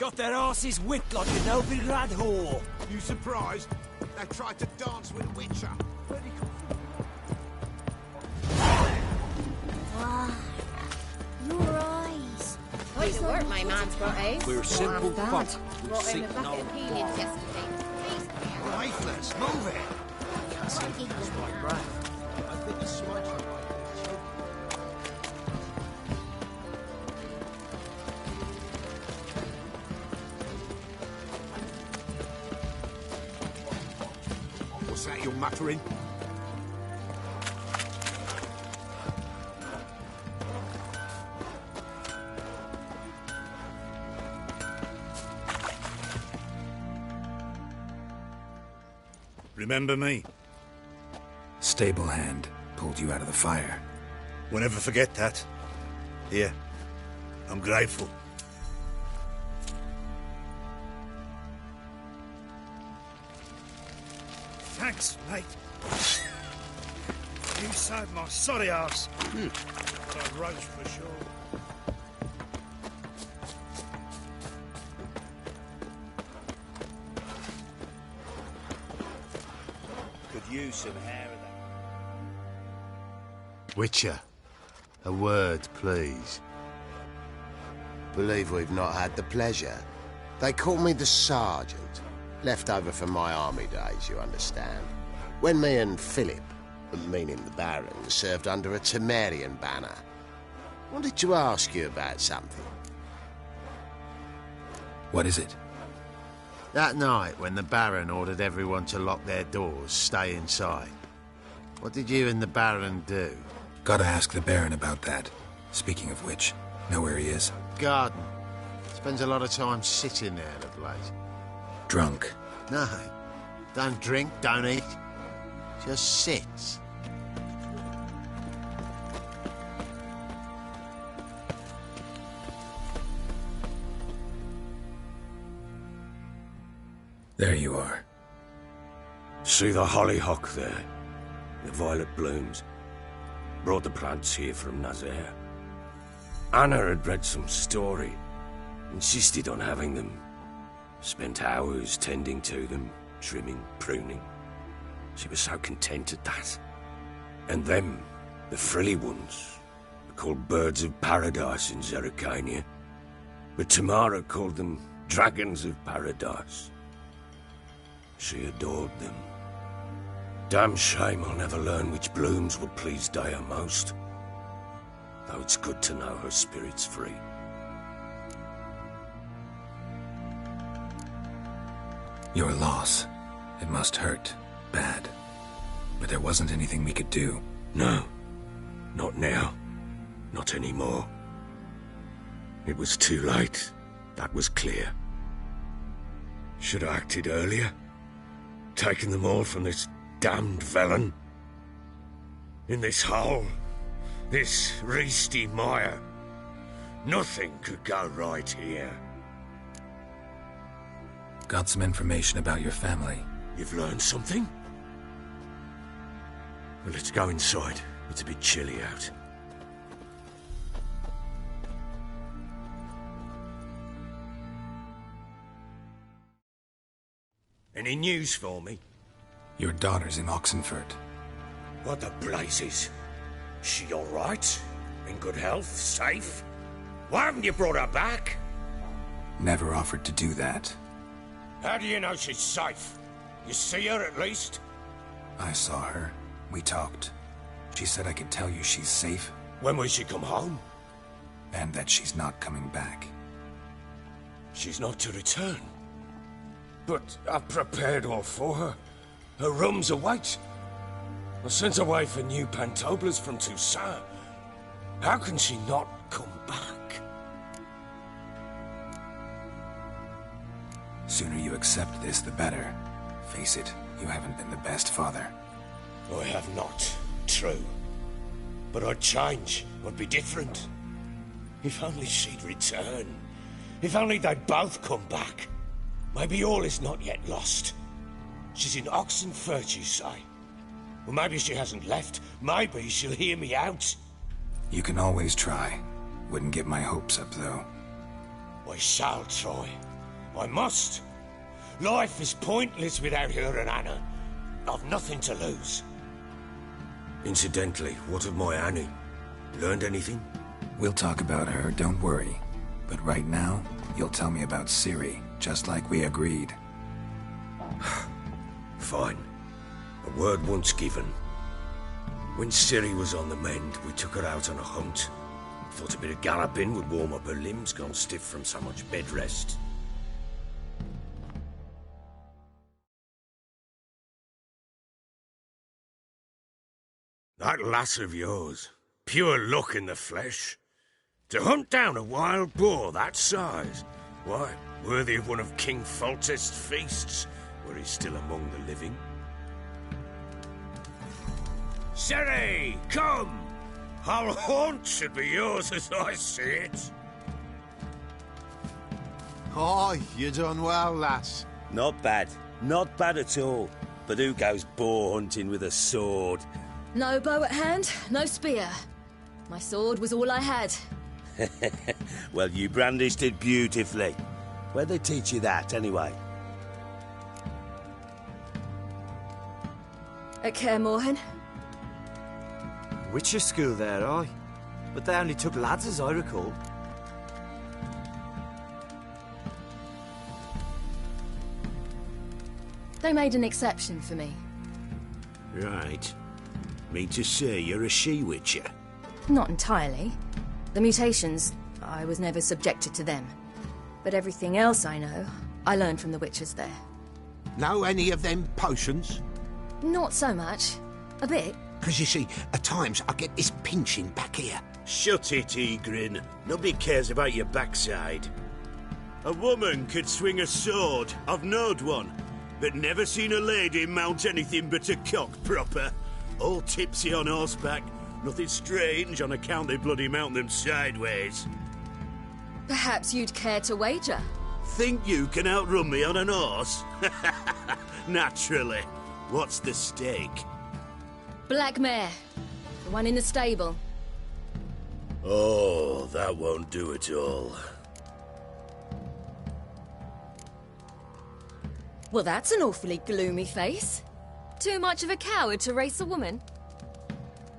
got their asses whipped like a Novigrad whore. You surprised? They tried to dance with a Witcher. Wow. Your eyes. Way to work, my man's got ace. We're simple folk. Brought home a bucket of peelings yesterday. Lifeless, move it! Can't see my breath. I think the smudge on my What's that you're muttering? Remember me? Stable hand pulled you out of the fire. We'll never forget that. Here, I'm grateful. Thanks, mate. You saved my sorry ass. I roast for sure. Could use some hair of that. Witcher, a word, please. Believe we've not had the pleasure. They call me the Sergeant. Left over from my army days, you understand. When me and Philip, meaning the Baron, served under a Temerian banner. Wanted to ask you about something. What is it? That night when the Baron ordered everyone to lock their doors, stay inside. What did you and the Baron do? Gotta ask the Baron about that. Speaking of which, know where he is? Garden. Spends a lot of time sitting there of late. Drunk. No. Don't drink, don't eat. Just sits. There you are. See the hollyhock there? The violet blooms. Brought the plants here from Nazaire. Anna had read some story. Insisted on having them. Spent hours tending to them, trimming, pruning. She was so content at that. And them, the frilly ones, are called birds of paradise in Zerrikania. But Tamara called them dragons of paradise. She adored them. Damn shame I'll never learn which blooms would please Daya most. Though it's good to know her spirit's free. Your loss. It must hurt. Bad. But there wasn't anything we could do. No. Not now. Not anymore. It was too late. That was clear. Should have acted earlier. Taken them all from this damned Velen. In this hole. This reesty mire. Nothing could go right here. Got some information about your family. You've learned something? Well, let's go inside. It's a bit chilly out. Any news for me? Your daughter's in Oxenfurt. What the blazes? She all right? In good health? Safe? Why haven't you brought her back? Never offered to do that. How do you know she's safe? You see her at least? I saw her. We talked. She said I could tell you she's safe. When will she come home? And that she's not coming back. She's not to return. But I've prepared all for her. Her rooms await. I sent away for new pantoblas from Toussaint. How can she not come back? Sooner you accept this, the better. Face it, you haven't been the best father. I have not, true. But I'd change, I'd be different. If only she'd return. If only they'd both come back. Maybe all is not yet lost. She's in Oxenfurt, you say? Well, maybe she hasn't left. Maybe she'll hear me out. You can always try. Wouldn't get my hopes up, though. I shall try. I must. Life is pointless without her and Anna. I've nothing to lose. Incidentally, what of my Annie? Learned anything? We'll talk about her, don't worry. But right now, you'll tell me about Ciri, just like we agreed. Fine. A word once given. When Ciri was on the mend, we took her out on a hunt. Thought a bit of galloping would warm up her limbs, gone stiff from so much bed rest. That lass of yours, pure luck in the flesh. To hunt down a wild boar that size, why, worthy of one of King Foltest's feasts, were he still among the living. Ciri, come! Our haunt should be yours as I see it. Aye, you done well, lass. Not bad. Not bad at all. But who goes boar hunting with a sword? No bow at hand, no spear. My sword was all I had. Well, you brandished it beautifully. Where'd they teach you that, anyway? At Kaer Morhen. Witcher school there, aye. But they only took lads, as I recall. They made an exception for me. Right. Mean to say you're a she-witcher? Not entirely. The mutations, I was never subjected to them. But everything else I know, I learned from the witches there. Know any of them potions? Not so much. A bit. Because you see, at times I get this pinching back here. Shut it, Egrin. Nobody cares about your backside. A woman could swing a sword. I've knowed one. But never seen a lady mount anything but a cock proper. All tipsy on horseback. Nothing strange on account they bloody mount them sideways. Perhaps you'd care to wager? Think you can outrun me on an horse? Naturally. What's the stake? Black mare. The one in the stable. Oh, that won't do at all. Well, that's an awfully gloomy face. Too much of a coward to race a woman?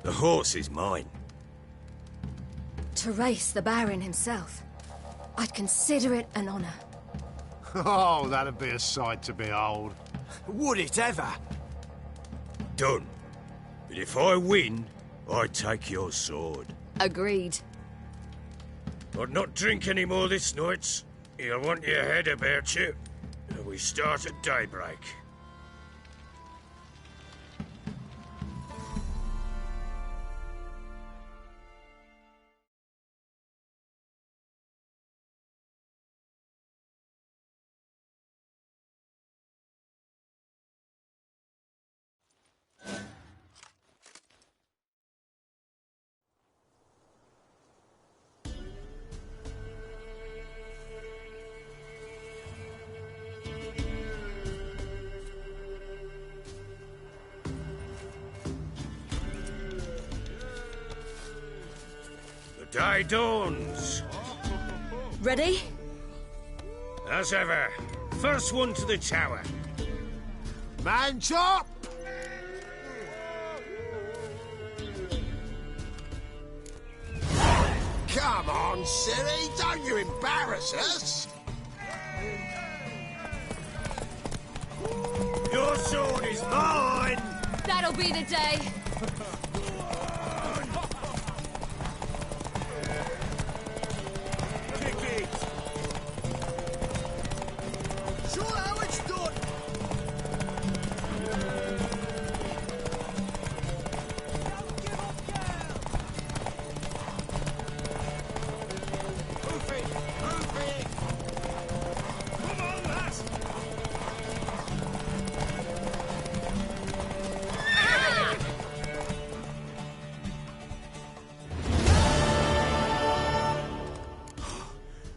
The horse is mine. To race the Baron himself. I'd consider it an honor. Oh, that'd be a sight to behold. Would it ever? Done. But if I win, I take your sword. Agreed. I'd not drink any more this night. You'll want your head about you. And we start at daybreak. Day dawns. Ready? As ever. First one to the tower. Man chop! Come on, Ciri, don't you embarrass us! Your sword is mine! That'll be the day.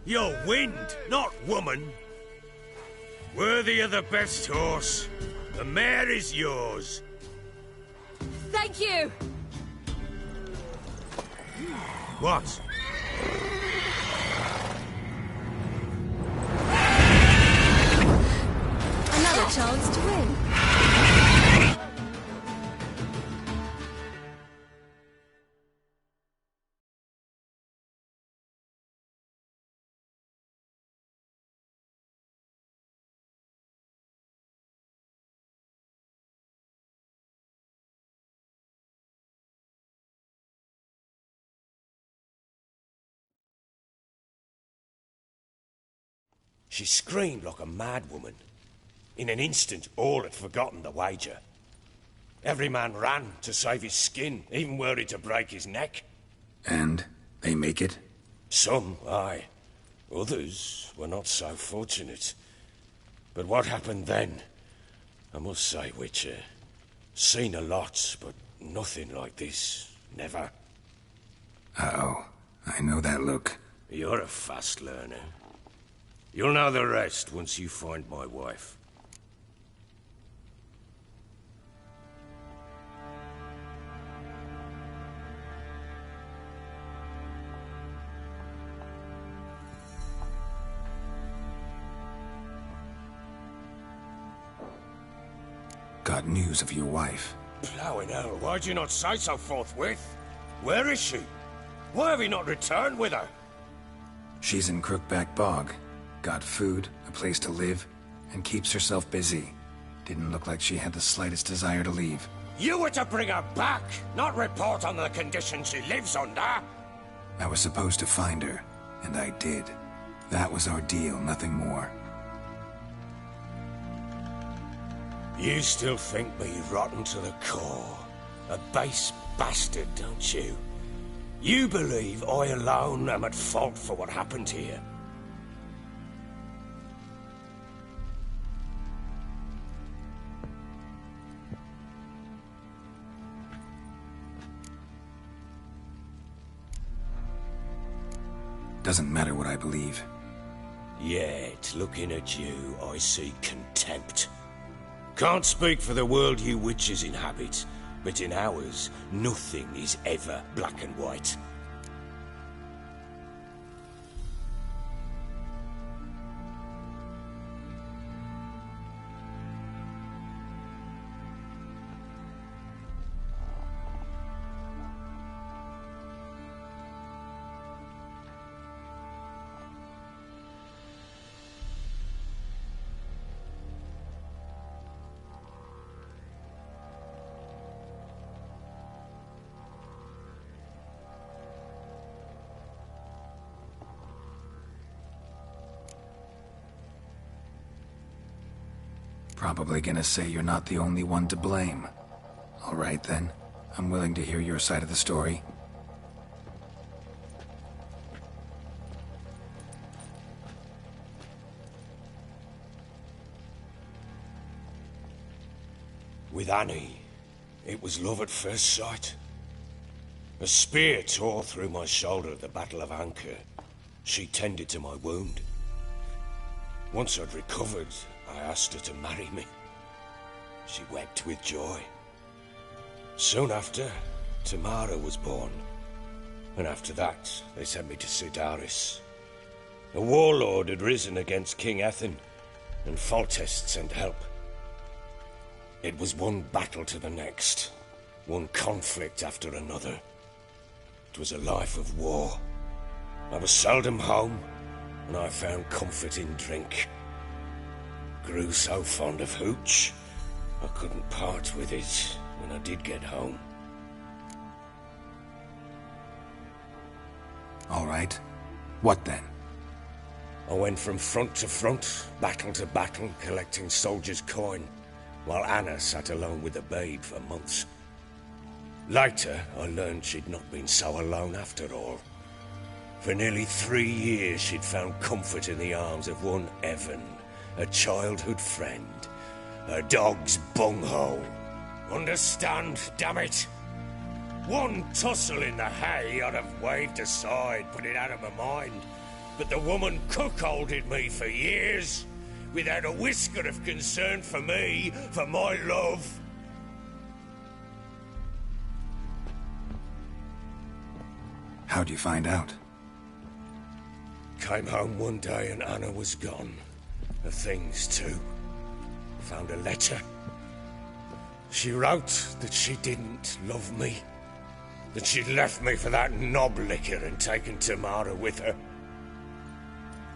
You're wind, not woman. Worthy of the best horse. The mare is yours. Thank you! What? chance to win. She screamed like a mad woman. In an instant, all had forgotten the wager. Every man ran to save his skin, even worried to break his neck. And they make it? Some, aye. Others were not so fortunate. But what happened then? I must say, Witcher, seen a lot, but nothing like this. Never. Uh-oh. I know that look. You're a fast learner. You'll know the rest once you find my wife. Got news of your wife. Plowing hell, why'd you not say so forthwith? Where is she? Why have you not returned with her? She's in Crookback Bog. Got food, a place to live, and keeps herself busy. Didn't look like she had the slightest desire to leave. You were to bring her back, not report on the conditions she lives under. I was supposed to find her, and I did. That was our deal, nothing more. You still think me rotten to the core. A base bastard, don't you? You believe I alone am at fault for what happened here. Doesn't matter what I believe. Yet, looking at you, I see contempt. Can't speak for the world you witches inhabit, but in ours, nothing is ever black and white. Probably gonna say you're not the only one to blame. All right then, I'm willing to hear your side of the story. With Annie, it was love at first sight. A spear tore through my shoulder at the Battle of Anchor. She tended to my wound. Once I'd recovered, I asked her to marry me. She wept with joy. Soon after, Tamara was born. And after that, they sent me to Cidaris. A warlord had risen against King Ethain, and Foltest sent help. It was one battle to the next, one conflict after another. It was a life of war. I was seldom home, and I found comfort in drink. Grew so fond of hooch, I couldn't part with it when I did get home. All right. What then? I went from front to front, battle to battle, collecting soldiers' coin, while Anna sat alone with the babe for months. Later, I learned she'd not been so alone after all. For nearly 3 years, she'd found comfort in the arms of one Evan, a childhood friend, a dog's bunghole. Understand, damn it? One tussle in the hay I'd have waved aside, put it out of my mind. But the woman cuckolded me for years, without a whisker of concern for me, for my love. How'd you find out? Came home one day and Anna was gone. Her things too. found a letter. She wrote that she didn't love me, that she'd left me for that knob licker and taken Tamara with her.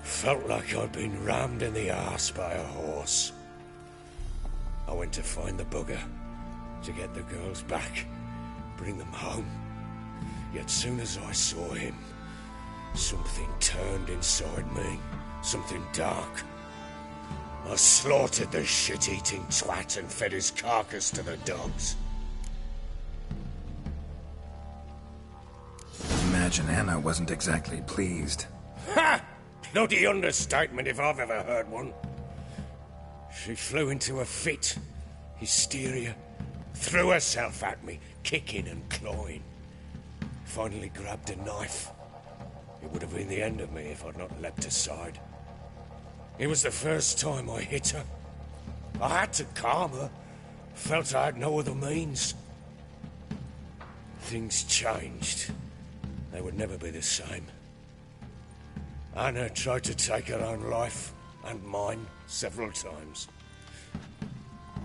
Felt like I'd been rammed in the arse by a horse. I went to find the bugger, to get the girls back, bring them home. Yet soon as I saw him, something turned inside me, something dark. I slaughtered the shit-eating twat and fed his carcass to the dogs. Imagine Anna wasn't exactly pleased. Ha! Bloody understatement if I've ever heard one. She flew into a fit, hysteria, threw herself at me, kicking and clawing. Finally grabbed a knife. It would have been the end of me if I'd not leapt aside. It was the first time I hit her. I had to calm her. Felt I had no other means. Things changed. They would never be the same. Anna tried to take her own life, and mine, several times.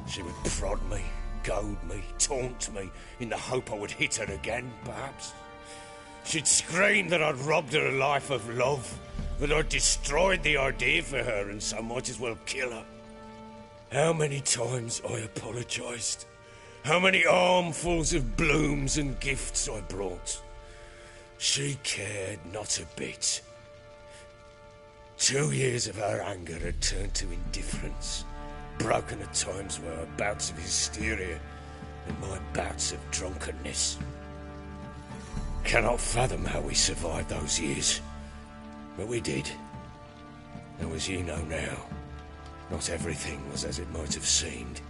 She would prod me, goad me, taunt me, in the hope I would hit her again, perhaps. She'd scream that I'd robbed her life of love, that I'd destroyed the idea for her and so might as well kill her. How many times I apologised. How many armfuls of blooms and gifts I brought. She cared not a bit. 2 years of her anger had turned to indifference, broken at times by her bouts of hysteria and my bouts of drunkenness. Cannot fathom how we survived those years, but we did. And as you know now, not everything was as it might have seemed.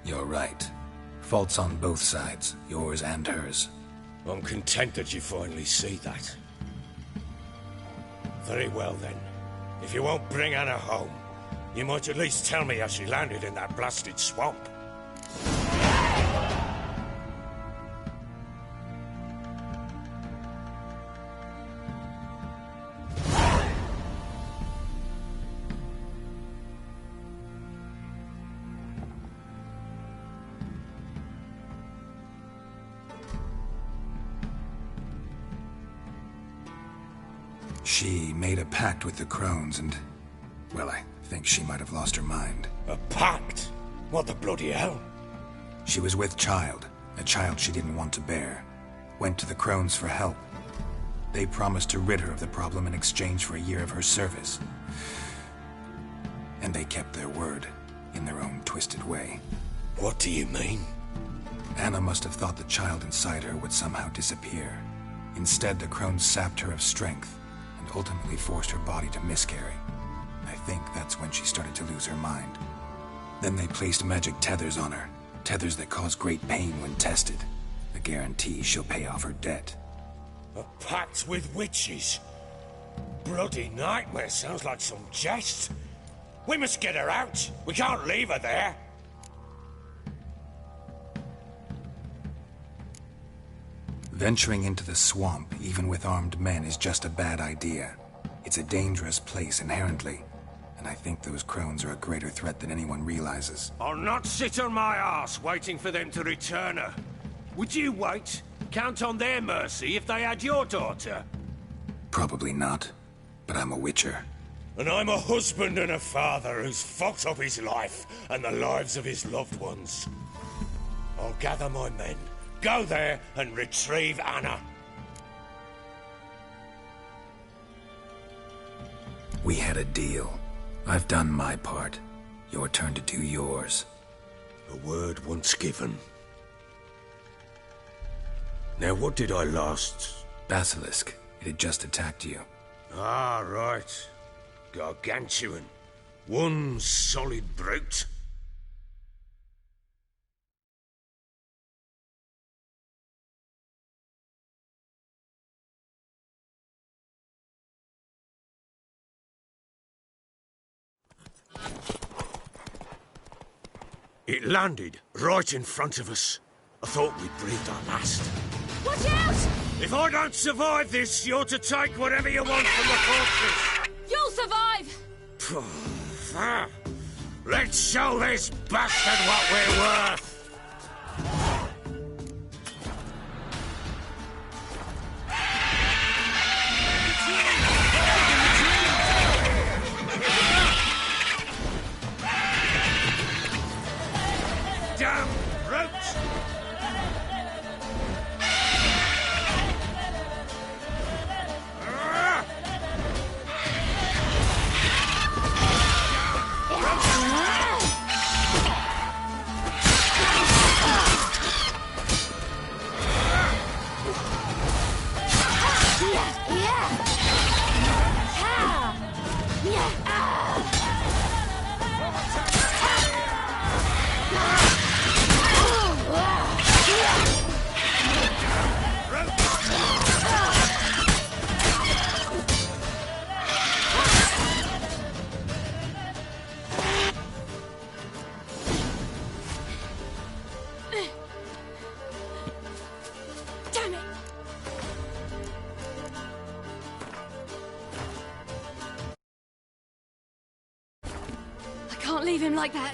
You're right. Faults on both sides, yours and hers. I'm content that you finally see that. Very well then. If you won't bring Anna home, you might at least tell me how she landed in that blasted swamp. She made a pact with the crones and, well, I think she might have lost her mind. A pact? What the bloody hell? She was with child, a child she didn't want to bear. Went to the crones for help. They promised to rid her of the problem in exchange for a year of her service. And they kept their word, in their own twisted way. What do you mean? Anna must have thought the child inside her would somehow disappear. Instead, the crones sapped her of strength, and ultimately forced her body to miscarry. I think that's when she started to lose her mind. Then they placed magic tethers on her, tethers that cause great pain when tested. A guarantee she'll pay off her debt. A pact with witches? Bloody nightmare, sounds like some jest. We must get her out. We can't leave her there. Venturing into the swamp, even with armed men, is just a bad idea. It's a dangerous place inherently, and I think those crones are a greater threat than anyone realizes. I'll not sit on my arse waiting for them to return her. Would you wait? Count on their mercy if they had your daughter? Probably not, but I'm a witcher. And I'm a husband and a father who's fucked up his life and the lives of his loved ones. I'll gather my men, go there and retrieve Anna. We had a deal. I've done my part. Your turn to do yours. A word once given. Now what did I last... Basilisk. It had just attacked you. Ah, right. Gargantuan. One solid brute. It landed right in front of us. I thought we'd breathed our last. Watch out! If I don't survive this, you're to take whatever you want from the fortress. survive! Let's show this bastard what we're worth! Damn brutes! I can't leave him like that.